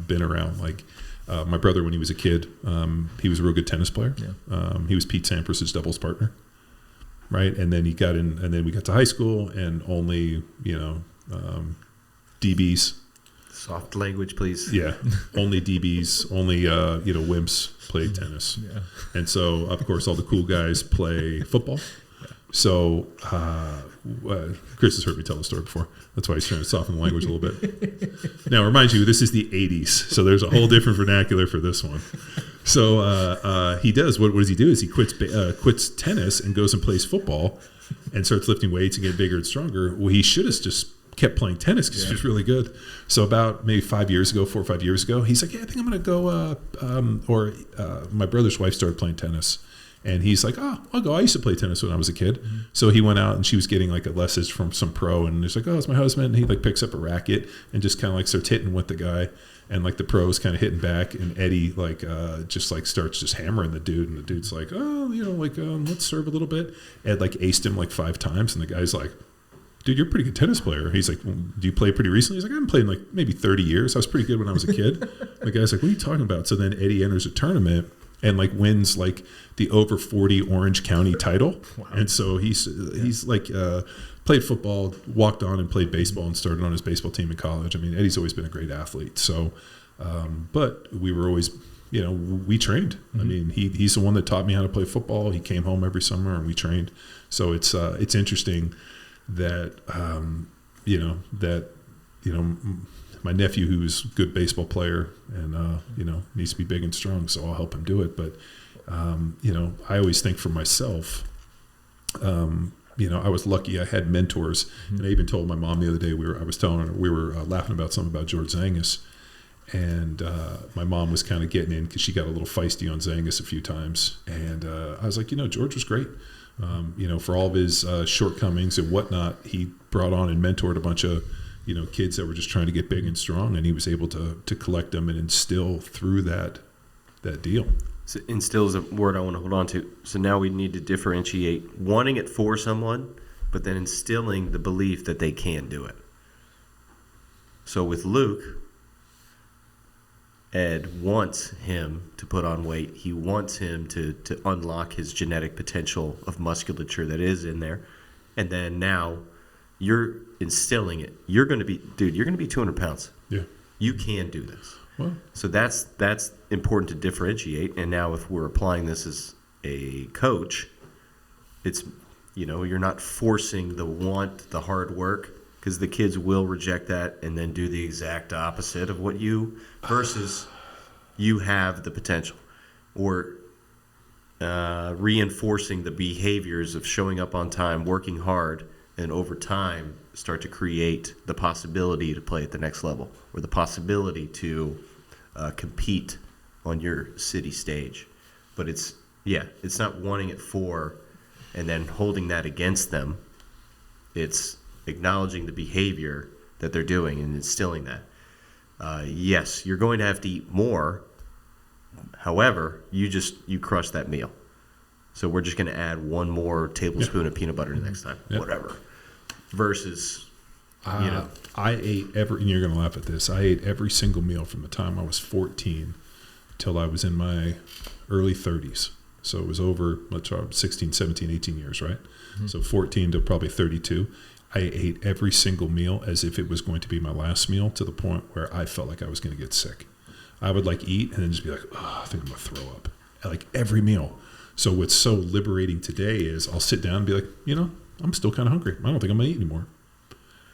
been around. Like my brother, when he was a kid, he was a real good tennis player. Yeah. He was Pete Sampras's doubles partner. Right. And then he got in, and then we got to high school, and only, DBs. Soft language, please. Yeah. Only DBs, only, wimps played tennis. Yeah. And so, of course, all the cool guys play football. Yeah. So, Chris has heard me tell the story before. That's why he's trying to soften the language a little bit. Now, remind you, this is the 80s. So there's a whole different vernacular for this one. So he does. What does he do? Is he quits tennis and goes and plays football and starts lifting weights and getting bigger and stronger. Well, he should have just kept playing tennis because he was really good. So about maybe 4 or 5 years ago, he's like, yeah, I think I'm going to go. My brother's wife started playing tennis. And he's like, oh, I'll go. I used to play tennis when I was a kid. Mm-hmm. So he went out, and she was getting like a message from some pro, and he's like, oh, it's my husband. And he like picks up a racket and just kind of like starts hitting with the guy. And like the pro's kind of hitting back, and Eddie like just like starts just hammering the dude, and the dude's like, oh, let's serve a little bit. Ed like aced him like 5 times, and the guy's like, dude, you're a pretty good tennis player. He's like, well, do you play pretty recently? He's like, I haven't played in like maybe 30 years. I was pretty good when I was a kid. The guy's like, what are you talking about? So then Eddie enters a tournament and like wins like the over 40 Orange County title. Wow. And so he's like played football, walked on and played baseball, and started on his baseball team in college. I mean, Eddie's always been a great athlete. So, but we were always, we trained. Mm-hmm. I mean, he's the one that taught me how to play football. He came home every summer and we trained. So it's interesting that, my nephew, who's a good baseball player and, needs to be big and strong, so I'll help him do it. But, I always think for myself, I was lucky I had mentors. Mm-hmm. And I even told my mom the other day, I was telling her, we were laughing about something about George Zanis. And my mom was kind of getting in because she got a little feisty on Zanis a few times. And I was like, George was great. For all of his shortcomings and whatnot, he brought on and mentored a bunch of, kids that were just trying to get big and strong, and he was able to collect them and instill through that deal. So instill is a word I want to hold on to. So now we need to differentiate wanting it for someone, but then instilling the belief that they can do it. So with Luke, Ed wants him to put on weight. He wants him to unlock his genetic potential of musculature that is in there. And then now you're instilling it. You're going to be 200 pounds. Yeah. You can do this. Well, so that's important to differentiate. And now if we're applying this as a coach, it's, you're not forcing the hard work, because the kids will reject that and then do the exact opposite of what versus you have the potential, or reinforcing the behaviors of showing up on time, working hard, and over time start to create the possibility to play at the next level, or the possibility to compete on your city stage. But it's not wanting it for and then holding that against them. It's acknowledging the behavior that they're doing and instilling that. Yes, you're going to have to eat more. However, you crush that meal. So we're just going to add one more tablespoon of peanut butter the next time, whatever. Versus, I ate and you're going to laugh at this, I ate every single meal from the time I was 14 till I was in my early 30s. So it was over 16, 17, 18 years, right? Mm-hmm. So 14 to probably 32. I ate every single meal as if it was going to be my last meal, to the point where I felt like I was going to get sick. I would eat and then just be like, oh, I think I'm going to throw up. Every meal. So what's so liberating today is I'll sit down and be like, I'm still kind of hungry. I don't think I'm going to eat anymore.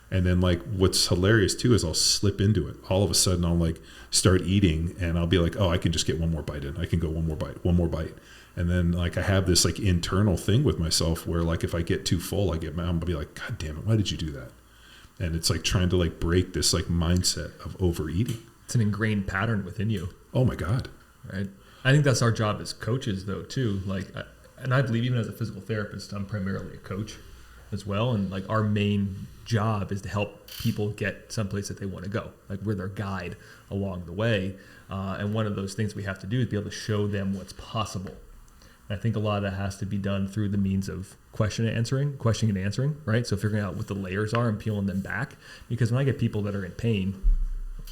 And then what's hilarious too is I'll slip into it. All of a sudden I'll start eating, and I'll be like, oh, I can just get one more bite in. I can go one more bite. And then I have this internal thing with myself where if I get too full, I get mad. I'll be like, God damn it, why did you do that? And it's trying to break this mindset of overeating. It's an ingrained pattern within you. Oh my God. Right. I think that's our job as coaches, though, too. And I believe even as a physical therapist, I'm primarily a coach as well. And like our main job is to help people get someplace that they want to go. Like we're their guide along the way. And one of those things we have to do is be able to show them what's possible. And I think a lot of that has to be done through the means of questioning and answering, right? So figuring out what the layers are and peeling them back. Because when I get people that are in pain,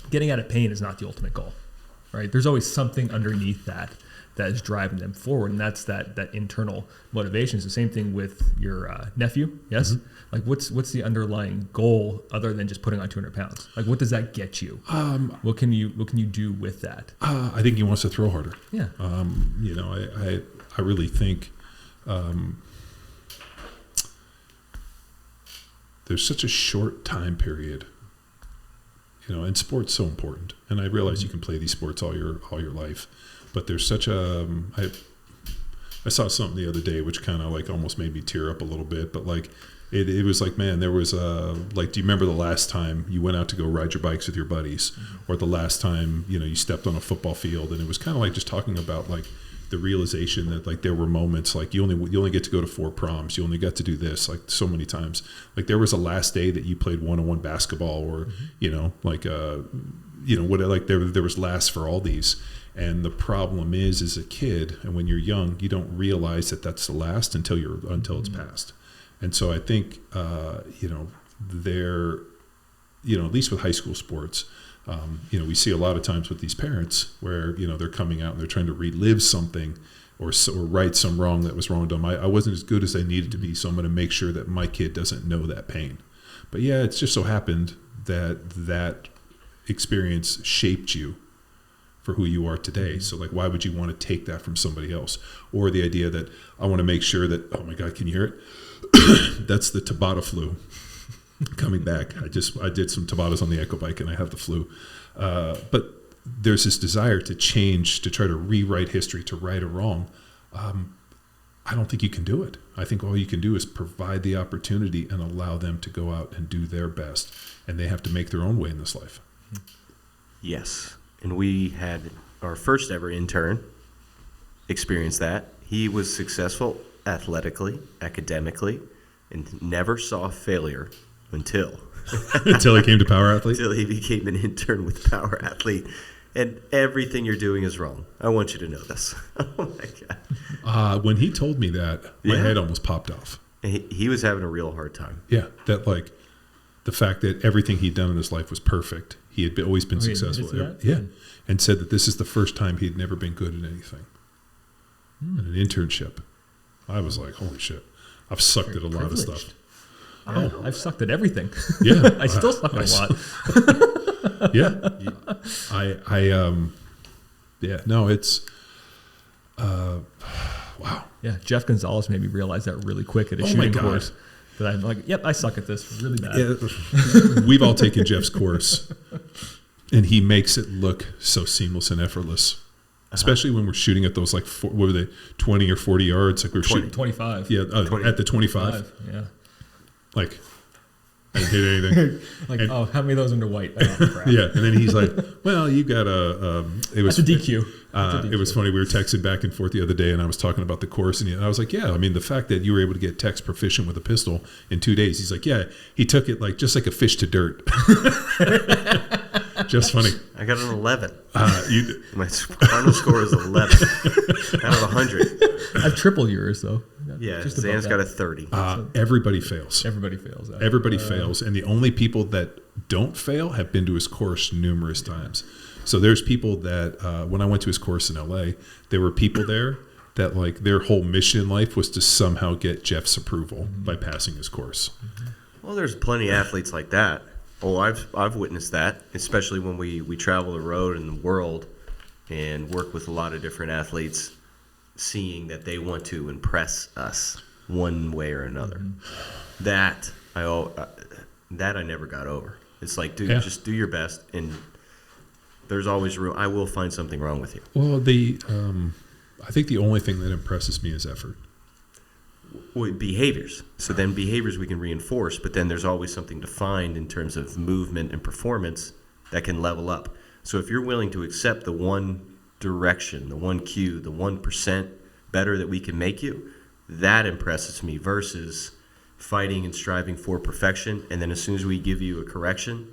getting out of pain is not the ultimate goal, right? There's always something underneath that is driving them forward, and that's that internal motivation. It's the same thing with your nephew, yes? Mm-hmm. Like what's the underlying goal other than just putting on 200 pounds? Like what does that get you? What can you do with that? I think he wants to throw harder. Yeah. I really think there's such a short time period, and sport's so important. And I realize you can play these sports all your life, but there's such a I saw something the other day which kind of like almost made me tear up a little bit, but like it was like, man, there was like, do you remember the last time you went out to go ride your bikes with your buddies, or the last time you stepped on a football field? And it was kind of like just talking about like the realization that like there were moments like you only get to go to 4 proms, you only got to do this like so many times. Like there was a last day that you played one-on-one basketball, or there was last for all these. And the problem is, as a kid, and when you're young, you don't realize that that's the last until it's past. And so I think there, at least with high school sports, we see a lot of times with these parents where they're coming out and they're trying to relive something or right some wrong that was wrong to them. I wasn't as good as I needed to be, so I'm going to make sure that my kid doesn't know that pain. But yeah, it's just so happened that experience shaped you for who you are today. So like, why would you want to take that from somebody else? Or the idea that I want to make sure that, oh my God, can you hear it? That's the Tabata flu coming back. I did some Tabatas on the Echo bike and I have the flu. But there's this desire to change, to try to rewrite history, to right or wrong. I don't think you can do it. I think all you can do is provide the opportunity and allow them to go out and do their best. And they have to make their own way in this life. Yes. And we had our first ever intern experience that. He was successful athletically, academically, and never saw failure until he came to Power Athlete? Until he became an intern with Power Athlete. And everything you're doing is wrong. I want you to know this. Oh, my God. When he told me that, my head almost popped off. He was having a real hard time. Yeah, that like the fact that everything he'd done in his life was perfect. He had always been successful. Yeah. And said that this is the first time he'd never been good at anything. In an internship. I was like, holy shit. I've sucked at a lot of stuff. I've sucked at everything. Yeah. I still suck at a lot. Yeah. It's wow. Yeah, Jeff Gonzalez made me realize that really quick at a shooting course. That I'm like, yep, I suck at this really bad. Yeah. We've all taken Jeff's course, and he makes it look so seamless and effortless. Especially when we're shooting at those, like, what were they, 20 or 40 yards? Like we're shooting 25. Yeah, at the 25. Yeah. Like, I didn't hit anything. How many of those under white? Oh, crap. Yeah, and then he's like, well, you got that's a DQ. It was funny. We were texting back and forth the other day, and I was talking about the course, and I was like, yeah, I mean, the fact that you were able to get text proficient with a pistol in 2 days. He's like, yeah, he took it like just like a fish to dirt. Just funny. I got an 11. My final score is 11 out of 100. I've tripled yours, though. Yeah, Zanis got a 30. Everybody fails. Everybody fails. Everybody fails. And the only people that don't fail have been to his course numerous times. So there's people that, when I went to his course in LA, there were people there that like their whole mission in life was to somehow get Jeff's approval by passing his course. Well, there's plenty of athletes like that. Oh, I've witnessed that, especially when we travel the road in the world and work with a lot of different athletes, seeing that they want to impress us one way or another. That I never got over. It's like, dude, just do your best, and there's always room. I will find something wrong with you. Well, I think the only thing that impresses me is effort. Well, behaviors. So then behaviors we can reinforce, but then there's always something to find in terms of movement and performance that can level up. So if you're willing to accept the one direction, the one cue, the 1% better that we can make you, that impresses me versus fighting and striving for perfection. And then as soon as we give you a correction,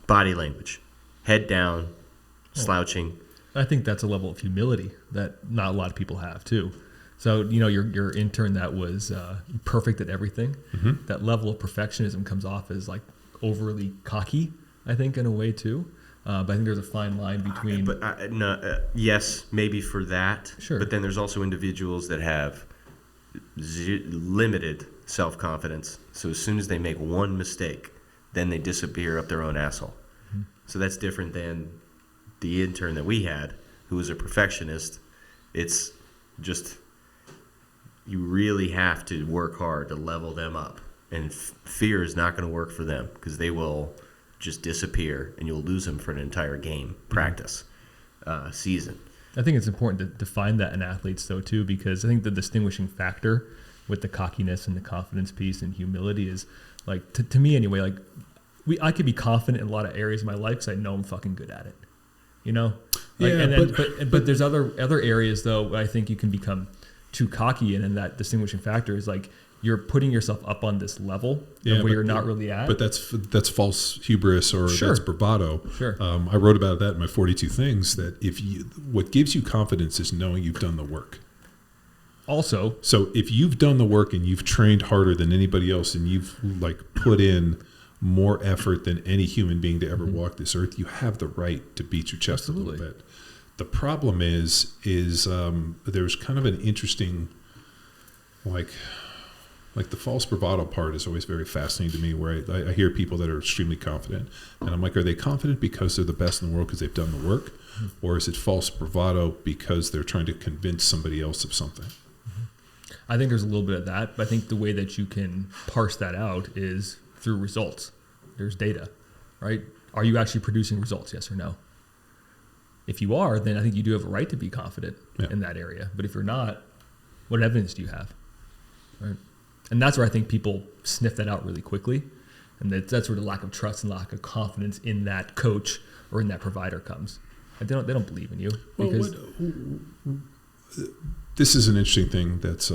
body language, head down, slouching. I think that's a level of humility that not a lot of people have too. So, your intern that was perfect at everything, that level of perfectionism comes off as like overly cocky, I think, in a way too. But I think there's a fine line between... Yes, maybe for that. Sure. But then there's also individuals that have limited self-confidence. So as soon as they make one mistake, then they disappear up their own asshole. Mm-hmm. So that's different than the intern that we had, who was a perfectionist. It's just... You really have to work hard to level them up. And fear is not going to work for them because they will just disappear and you'll lose them for an entire game, practice, season. I think it's important to find that in athletes, though, too, because I think the distinguishing factor with the cockiness and the confidence piece and humility is, like, to me anyway, like, I could be confident in a lot of areas of my life because I know I'm fucking good at it. But there's other areas, though, I think you can become too cocky, and then that distinguishing factor is like you're putting yourself up on this level where you're not really at. But that's false hubris or that's bravado. Sure. I wrote about that in my 42 Things, that what gives you confidence is knowing you've done the work. Also, so if you've done the work and you've trained harder than anybody else and you've like put in more effort than any human being to ever walk this earth, you have the right to beat your chest a little bit. The problem is there's kind of an interesting, like the false bravado part is always very fascinating to me, where I hear people that are extremely confident, and I'm like, are they confident because they're the best in the world because they've done the work, or is it false bravado because they're trying to convince somebody else of something? I think there's a little bit of that, but I think the way that you can parse that out is through results. There's data, right? Are you actually producing results, yes or no? If you are, then I think you do have a right to be confident in that area. But if you're not, what evidence do you have? Right? And that's where I think people sniff that out really quickly. And that's where the lack of trust and lack of confidence in that coach or in that provider comes. They don't believe in you. This is an interesting thing that's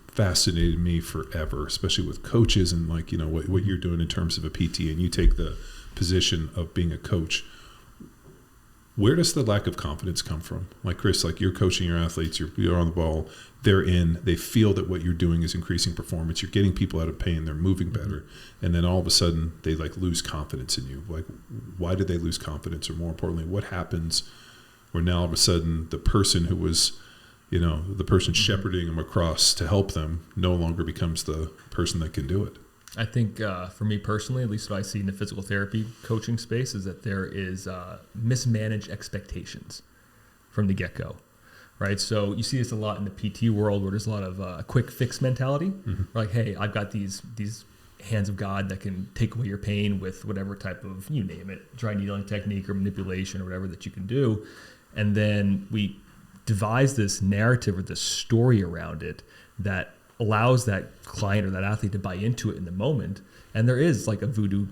fascinated me forever, especially with coaches and like, what you're doing in terms of a PT, and you take the position of being a coach. Where does the lack of confidence come from? Like Chris, like you're coaching your athletes, you're on the ball, they feel that what you're doing is increasing performance, you're getting people out of pain, they're moving better, and then all of a sudden they like lose confidence in you. Like, why did they lose confidence? Or more importantly, what happens where now all of a sudden the person who was, the person shepherding them across to help them no longer becomes the person that can do it? I think for me personally, at least what I see in the physical therapy coaching space, is that there is mismanaged expectations from the get-go, right? So you see this a lot in the PT world, where there's a lot of quick fix mentality. Mm-hmm. Like, hey, I've got these hands of God that can take away your pain with whatever type of, you name it, dry needling technique or manipulation or whatever that you can do. And then we devise this narrative or this story around it that allows that client or that athlete to buy into it in the moment. And there is like a voodoo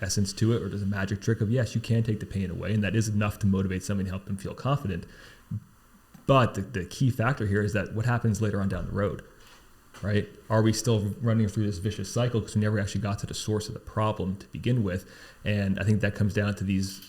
essence to it, or there's a magic trick of, yes, you can take the pain away, and that is enough to motivate somebody and help them feel confident. But the key factor here is that what happens later on down the road, right? Are we still running through this vicious cycle because we never actually got to the source of the problem to begin with? And I think that comes down to these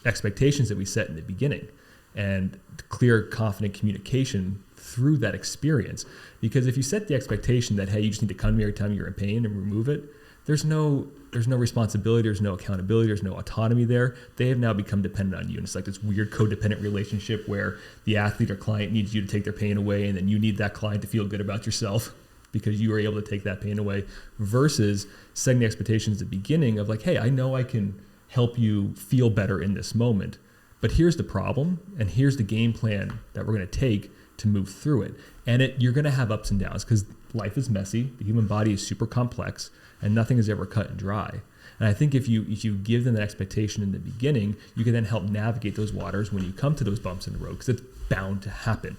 expectations that we set in the beginning, and clear, confident communication through that experience. Because if you set the expectation that, hey, you just need to come to me every time you're in pain and remove it, there's no responsibility, there's no accountability, there's no autonomy there. They have now become dependent on you. And it's like this weird codependent relationship where the athlete or client needs you to take their pain away, and then you need that client to feel good about yourself because you were able to take that pain away, versus setting the expectations at the beginning of like, hey, I know I can help you feel better in this moment, but here's the problem, and here's the game plan that we're going to take to move through it. And you're going to have ups and downs because life is messy. The human body is super complex, and nothing is ever cut and dry. And I think if you give them that expectation in the beginning, you can then help navigate those waters when you come to those bumps in the road, because it's bound to happen.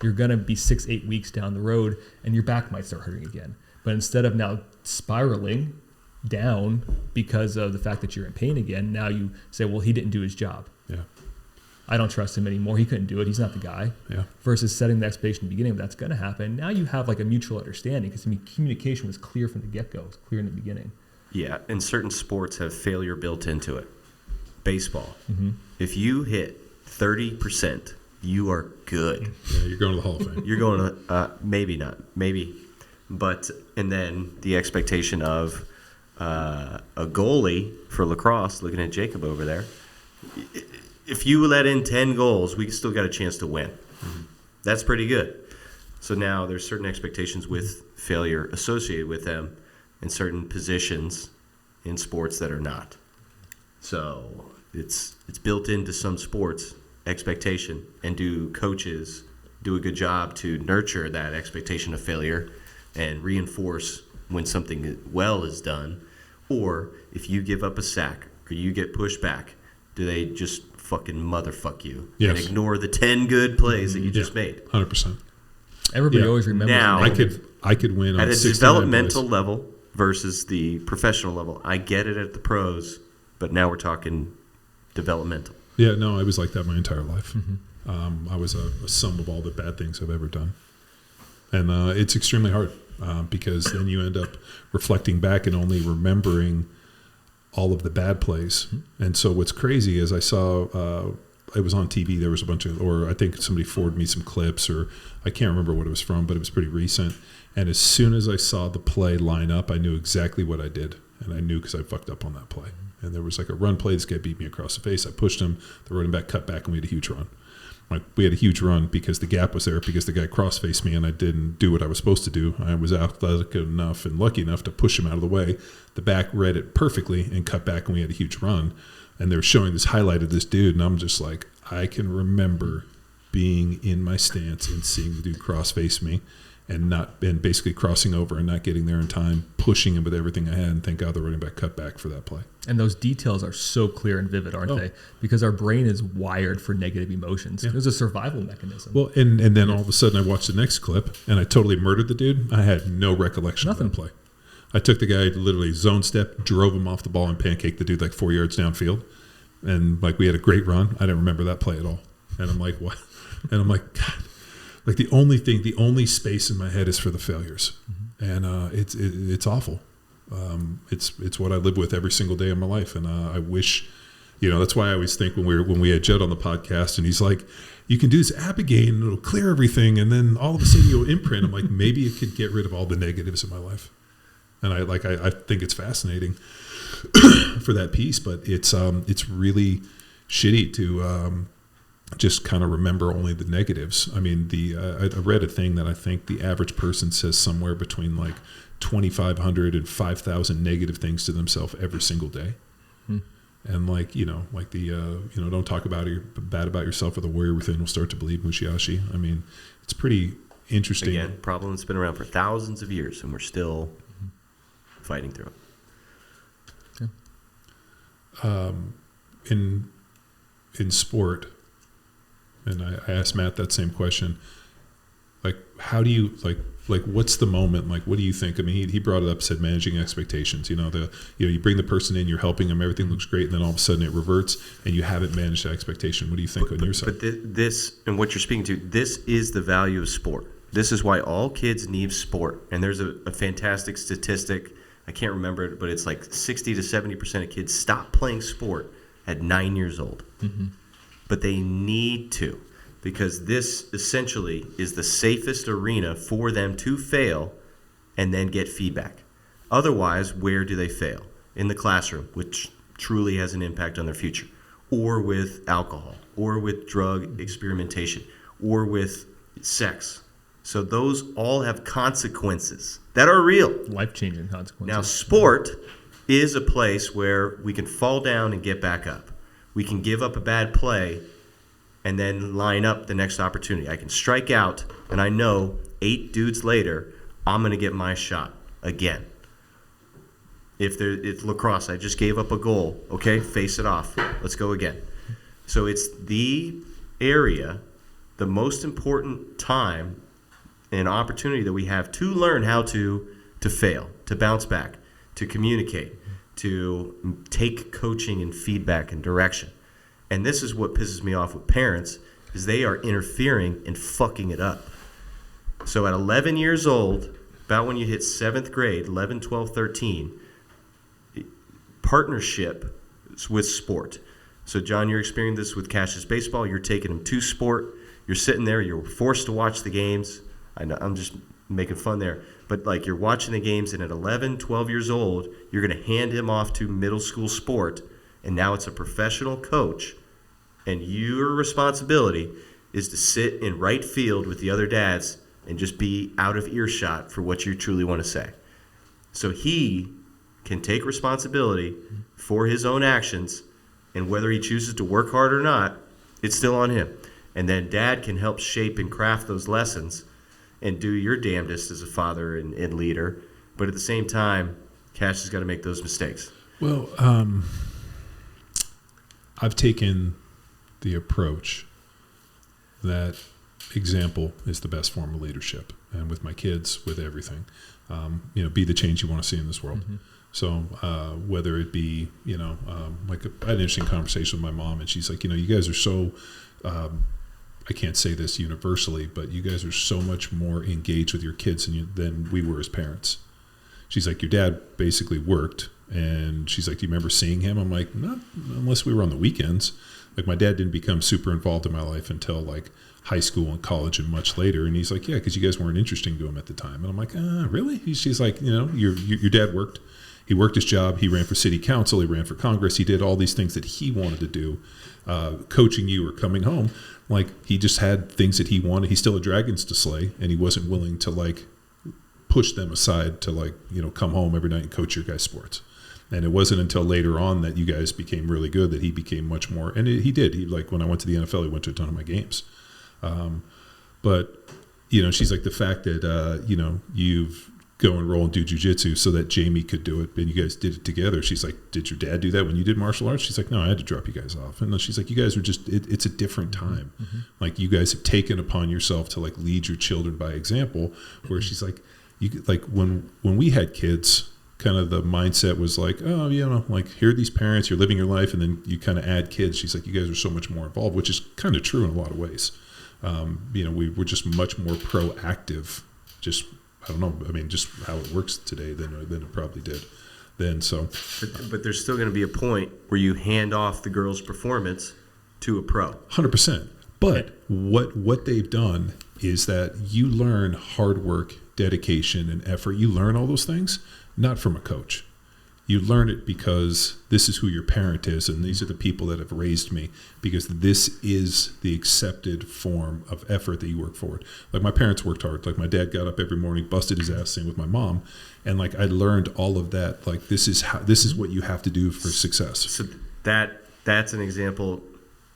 You're going to be 6-8 weeks down the road, and your back might start hurting again. But instead of now spiraling down because of the fact that you're in pain again. Now you say, well, he didn't do his job. Yeah. I don't trust him anymore. He couldn't do it. He's not the guy. Yeah. Versus setting the expectation at the beginning, that's going to happen. Now you have like a mutual understanding because communication was clear from the get-go. It was clear in the beginning. Yeah, and certain sports have failure built into it. Baseball. Mm-hmm. If you hit 30%, you are good. Yeah, you're going to the Hall of Fame. You're going to, maybe not, maybe. But, and then the expectation of a goalie for lacrosse, looking at Jacob over there, if you let in 10 goals, we still got a chance to win. Mm-hmm. That's pretty good. So now there's certain expectations with failure associated with them in certain positions in sports that are not. So it's built into some sports expectation, and do coaches do a good job to nurture that expectation of failure and reinforce when something well is done? Or if you give up a sack or you get pushed back, do they just fucking motherfuck you and ignore the 10 good plays that you just made? 100%. Everybody always remembers. Now, I could win on at a 69 developmental plays. level versus the professional level. I get it at the pros, but now we're talking developmental. Yeah, no, I was like that my entire life. Mm-hmm. I was a sum of all the bad things I've ever done. And it's extremely hard because then you end up reflecting back and only remembering all of the bad plays. Mm-hmm. And so what's crazy is I saw, it was on TV, there was a bunch of, or I think somebody forwarded me some clips, or I can't remember what it was from, but it was pretty recent. And as soon as I saw the play line up, I knew exactly what I did. And I knew because I fucked up on that play. And there was like a run play. This guy beat me across the face. I pushed him. The running back cut back, and we had a huge run. Like, we had a huge run because the gap was there, because the guy cross-faced me, and I didn't do what I was supposed to do. I was athletic enough and lucky enough to push him out of the way. The back read it perfectly and cut back, and we had a huge run. And they were showing this highlight of this dude, and I'm just like, I can remember being in my stance and seeing the dude cross-face me and basically crossing over and not getting there in time, pushing him with everything I had, and thank God the running back cut back for that play. And those details are so clear and vivid, aren't they? Because our brain is wired for negative emotions. Yeah. There's a survival mechanism. Well, and then all of a sudden I watched the next clip, and I totally murdered the dude. I had no recollection of that play. I took the guy, literally zone step, drove him off the ball, and pancaked the dude like 4 yards downfield. And like, we had a great run. I didn't remember that play at all. And I'm like, what? And I'm like, God. Like, the only space in my head is for the failures. Mm-hmm. And it's awful. It's what I live with every single day of my life. And I wish, that's why I always think when we had Judd on the podcast, and he's like, you can do this app again and it'll clear everything, and then all of a sudden you'll imprint. I'm like, maybe it could get rid of all the negatives in my life. And I think it's fascinating for that piece, but it's really shitty to just kind of remember only the negatives. I mean, I read a thing that I think the average person says somewhere between like 2,500 and 5,000 negative things to themselves every single day. And like, don't talk bad about yourself, or the warrior within will start to believe, Mushiashi. I mean, it's pretty interesting. Again, problem that's been around for thousands of years, and we're still fighting through it. Yeah. In sport, and I asked Matt that same question. Like, how do you like what's the moment? Like, what do you think? I mean, he brought it up, said managing expectations. You bring the person in, you're helping them, everything looks great, and then all of a sudden it reverts, and you haven't managed that expectation. What do you think on your side? But this, and what you're speaking to, this is the value of sport. This is why all kids need sport. And there's a fantastic statistic. I can't remember it, but it's like 60 to 70% of kids stop playing sport at 9 years old. Mm-hmm. But they need to, because this essentially is the safest arena for them to fail and then get feedback. Otherwise, where do they fail? In the classroom, which truly has an impact on their future, or with alcohol, or with drug experimentation, or with sex. So those all have consequences that are real. Life-changing consequences. Now, sport is a place where we can fall down and get back up. We can give up a bad play and then line up the next opportunity. I can strike out, and I know 8 dudes later, I'm going to get my shot again. If it's lacrosse, I just gave up a goal. Okay, face it off. Let's go again. So it's the area, the most important time and opportunity that we have to learn how to fail, to bounce back, to communicate, to take coaching and feedback and direction. And this is what pisses me off with parents, is they are interfering and fucking it up. So at 11 years old, about when you hit 7th grade, 11, 12, 13, partnership with sport. So John, you're experiencing this with Cash's baseball. You're taking him to sport. You're sitting there. You're forced to watch the games. I know I'm just making fun there. But like you're watching the games, and at 11, 12 years old, you're going to hand him off to middle school sport. And now it's a professional coach. And your responsibility is to sit in right field with the other dads and just be out of earshot for what you truly want to say. So he can take responsibility for his own actions, and whether he chooses to work hard or not, it's still on him. And then dad can help shape and craft those lessons and do your damnedest as a father and leader. But at the same time, Cash has got to make those mistakes. Well, I've taken the approach that example is the best form of leadership. And with my kids, with everything, be the change you want to see in this world. Mm-hmm. So whether it be, like I had an interesting conversation with my mom, and she's like, you guys are so, I can't say this universally, but you guys are so much more engaged with your kids than we were as parents. She's like, your dad basically worked, and she's like, do you remember seeing him? I'm like, not unless we were on the weekends. Like my dad didn't become super involved in my life until like high school and college and much later. And he's like, yeah, because you guys weren't interesting to him at the time. And I'm like, really? She's like, your dad worked. He worked his job. He ran for city council. He ran for Congress. He did all these things that he wanted to do, coaching you or coming home. Like he just had things that he wanted. He still had dragons to slay, and he wasn't willing to like push them aside to like, come home every night and coach your guys' sports. And it wasn't until later on that you guys became really good that he became much more. And he did. He like when I went to the NFL, he went to a ton of my games. But she's like the fact that you've go and roll and do jujitsu so that Jamie could do it, and you guys did it together. She's like, did your dad do that when you did martial arts? She's like, no, I had to drop you guys off. And she's like, you guys are just it's a different time. Mm-hmm. Like you guys have taken upon yourself to like lead your children by example. Where she's like, you like when we had kids. Kind of the mindset was like, oh, like here are these parents, you're living your life, and then you kind of add kids. She's like, you guys are so much more involved, which is kind of true in a lot of ways. We were just much more proactive. Just I don't know. I mean, just how it works today than it probably did then. So, but there's still going to be a point where you hand off the girl's performance to a pro. 100%. But what they've done is that you learn hard work, dedication, and effort. You learn all those things. Not from a coach. You learn it because this is who your parent is, and these are the people that have raised me, because this is the accepted form of effort that you work forward. Like my parents worked hard. Like my dad got up every morning, busted his ass, same with my mom, and like I learned all of that. Like this is what you have to do for success. So that's an example.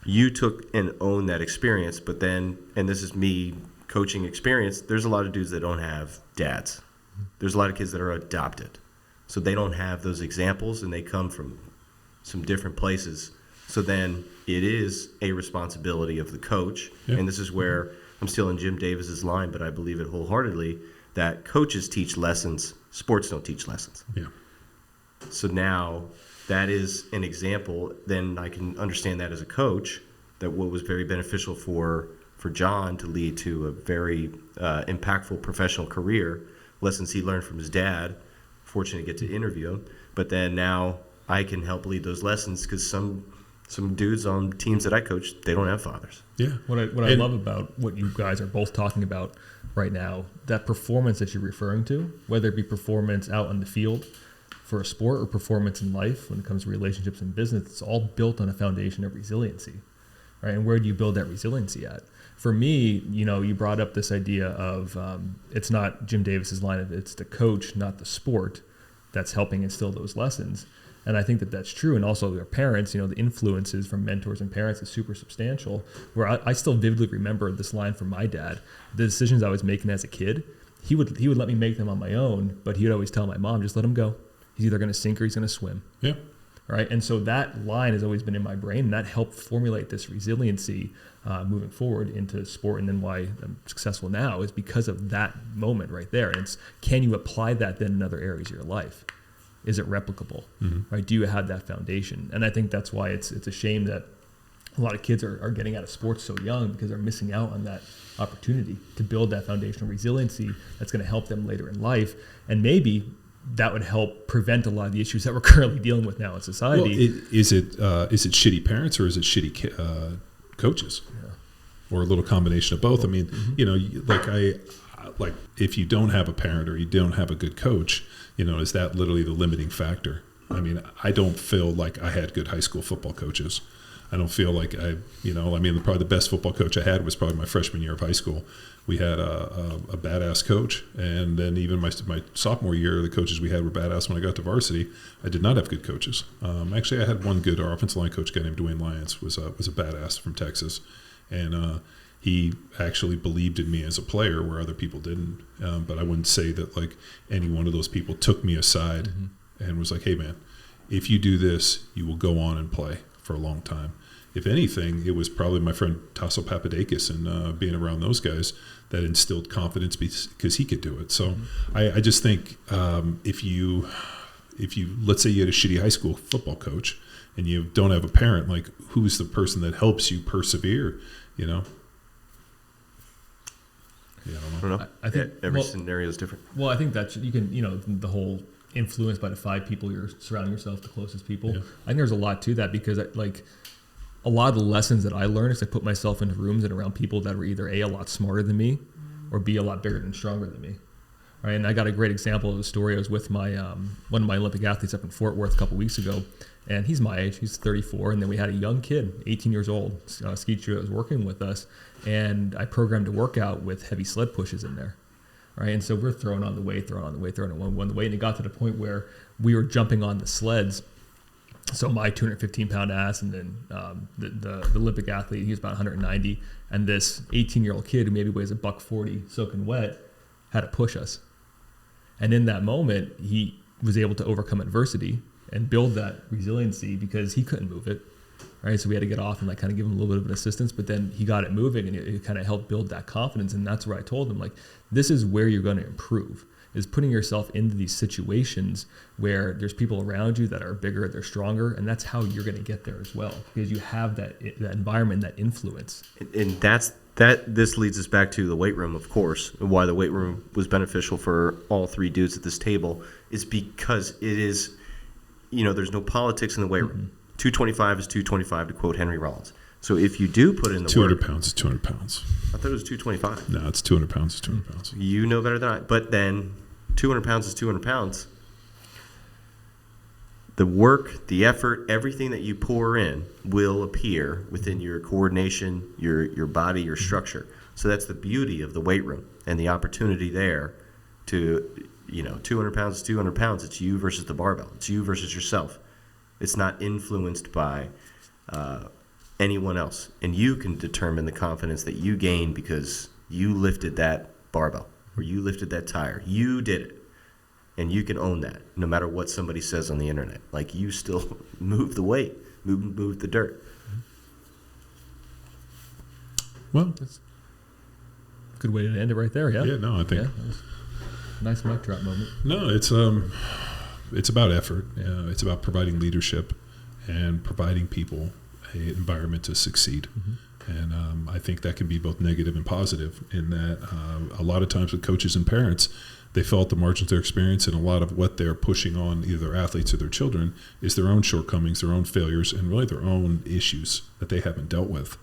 You took and owned that experience, but then, and this is me coaching experience, there's a lot of dudes that don't have dads. There's a lot of kids that are adopted. So they don't have those examples, and they come from some different places. So then it is a responsibility of the coach. Yeah. And this is where I'm stealing Jim Davis's line, but I believe it wholeheartedly, that coaches teach lessons. Sports don't teach lessons. Yeah. So now that is an example. Then I can understand that as a coach, that what was very beneficial for John to lead to a very impactful professional career, lessons he learned from his dad, fortunate to get to interview him, but then now I can help lead those lessons because some dudes on teams that I coach, they don't have fathers. Yeah. What I love about what you guys are both talking about right now, that performance that you're referring to, whether it be performance out on the field for a sport or performance in life when it comes to relationships and business, it's all built on a foundation of resiliency, right? And where do you build that resiliency at? For me, you brought up this idea of it's not Jim Davis's line of it's the coach, not the sport, that's helping instill those lessons. And I think that that's true. And also their parents, the influences from mentors and parents is super substantial. Where I still vividly remember this line from my dad. The decisions I was making as a kid, he would let me make them on my own, but he'd always tell my mom, just let him go. He's either going to sink or he's going to swim. Yeah. Right. And so that line has always been in my brain, and that helped formulate this resiliency moving forward into sport. And then why I'm successful now is because of that moment right there. And it's, can you apply that then in other areas of your life? is it replicable, right? Do you have that foundation? And I think that's why it's a shame that a lot of kids are getting out of sports so young, because they're missing out on that opportunity to build that foundational resiliency that's going to help them later in life. And maybe that would help prevent a lot of the issues that we're currently dealing with now in society. Well, is it shitty parents, or is it shitty coaches, or a little combination of both? I mean, like if you don't have a parent or you don't have a good coach, is that literally the limiting factor? I mean, I don't feel like I had good high school football coaches. I don't feel like probably the best football coach I had was probably my freshman year of high school. We had a badass coach, and then even my sophomore year, the coaches we had were badass. When I got to varsity, I did not have good coaches. Actually, I had one good. Our offensive line coach, a guy named Dwayne Lyons, was a badass from Texas, and he actually believed in me as a player where other people didn't. But I wouldn't say that like any one of those people took me aside and was like, "Hey, man, if you do this, you will go on and play for a long time." If anything, it was probably my friend Tasso Papadakis and being around those guys that instilled confidence because he could do it. So I just think if you let's say you had a shitty high school football coach and you don't have a parent, like who's the person that helps you persevere? Yeah, I don't know. I think every scenario is different. Well, I think that you can, the whole influence by the 5 people you're surrounding yourself, the closest people. Yeah. I think there's a lot to that, because a lot of the lessons that I learned is I put myself into rooms and around people that were either A lot smarter than me, or B, a lot bigger and stronger than me. Right? And I got a great example of a story. I was with my one of my Olympic athletes up in Fort Worth a couple weeks ago, and he's my age. He's 34, and then we had a young kid, 18 years old, ski that was working with us, and I programmed a workout with heavy sled pushes in there. Right? And so we're throwing on the weight, and it got to the point where we were jumping on the sleds. So my 215-pound ass, and then the Olympic athlete, he was about 190, and this 18-year-old kid who maybe weighs $140 soaking wet had to push us. And in that moment, he was able to overcome adversity and build that resiliency because he couldn't move it. Right? So we had to get off and kind of give him a little bit of an assistance, but then he got it moving, and it kind of helped build that confidence. And that's where I told him, this is where you're going to improve, is putting yourself into these situations where there's people around you that are bigger, they're stronger, and that's how you're going to get there as well, because you have that environment, that influence. And this leads us back to the weight room, of course. Why the weight room was beneficial for all 3 dudes at this table is because it is, there's no politics in the weight room. 225 is 225, to quote Henry Rollins. So if you do put in the 200 work, pounds is 200 pounds. I thought it was 225. No, it's 200 pounds is 200 pounds. You know better than I. But then 200 pounds is 200 pounds. The work, the effort, everything that you pour in will appear within your coordination, your body, your structure. So that's the beauty of the weight room and the opportunity there to, 200 pounds is 200 pounds. It's you versus the barbell. It's you versus yourself. It's not influenced by anyone else. And you can determine the confidence that you gain because you lifted that barbell or you lifted that tire. You did it. And you can own that no matter what somebody says on the internet. You still move the weight, move the dirt. Well, That's a good way to end it right there, yeah? Yeah, no, I think. Yeah, that was a nice mic drop moment. No, it's about effort. It's about providing leadership and providing people an environment to succeed. And I think that can be both negative and positive in that a lot of times with coaches and parents, they feel at the margins of their experience, and a lot of what they're pushing on either their athletes or their children is their own shortcomings, their own failures, and really their own issues that they haven't dealt with.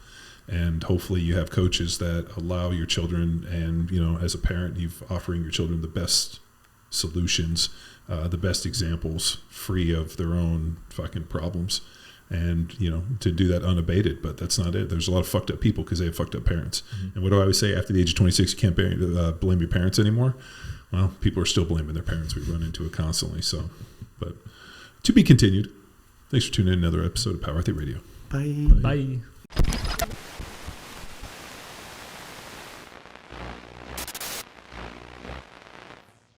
And hopefully you have coaches that allow your children, and as a parent, you're offering your children the best solutions, the best examples, free of their own fucking problems. And, to do that unabated, but that's not it. There's a lot of fucked up people because they have fucked up parents. And what do I always say? After the age of 26, you can't blame your parents anymore. Well, people are still blaming their parents. We run into it constantly. So, but to be continued. Thanks for tuning in to another episode of Power Athlete Radio. Bye. Bye.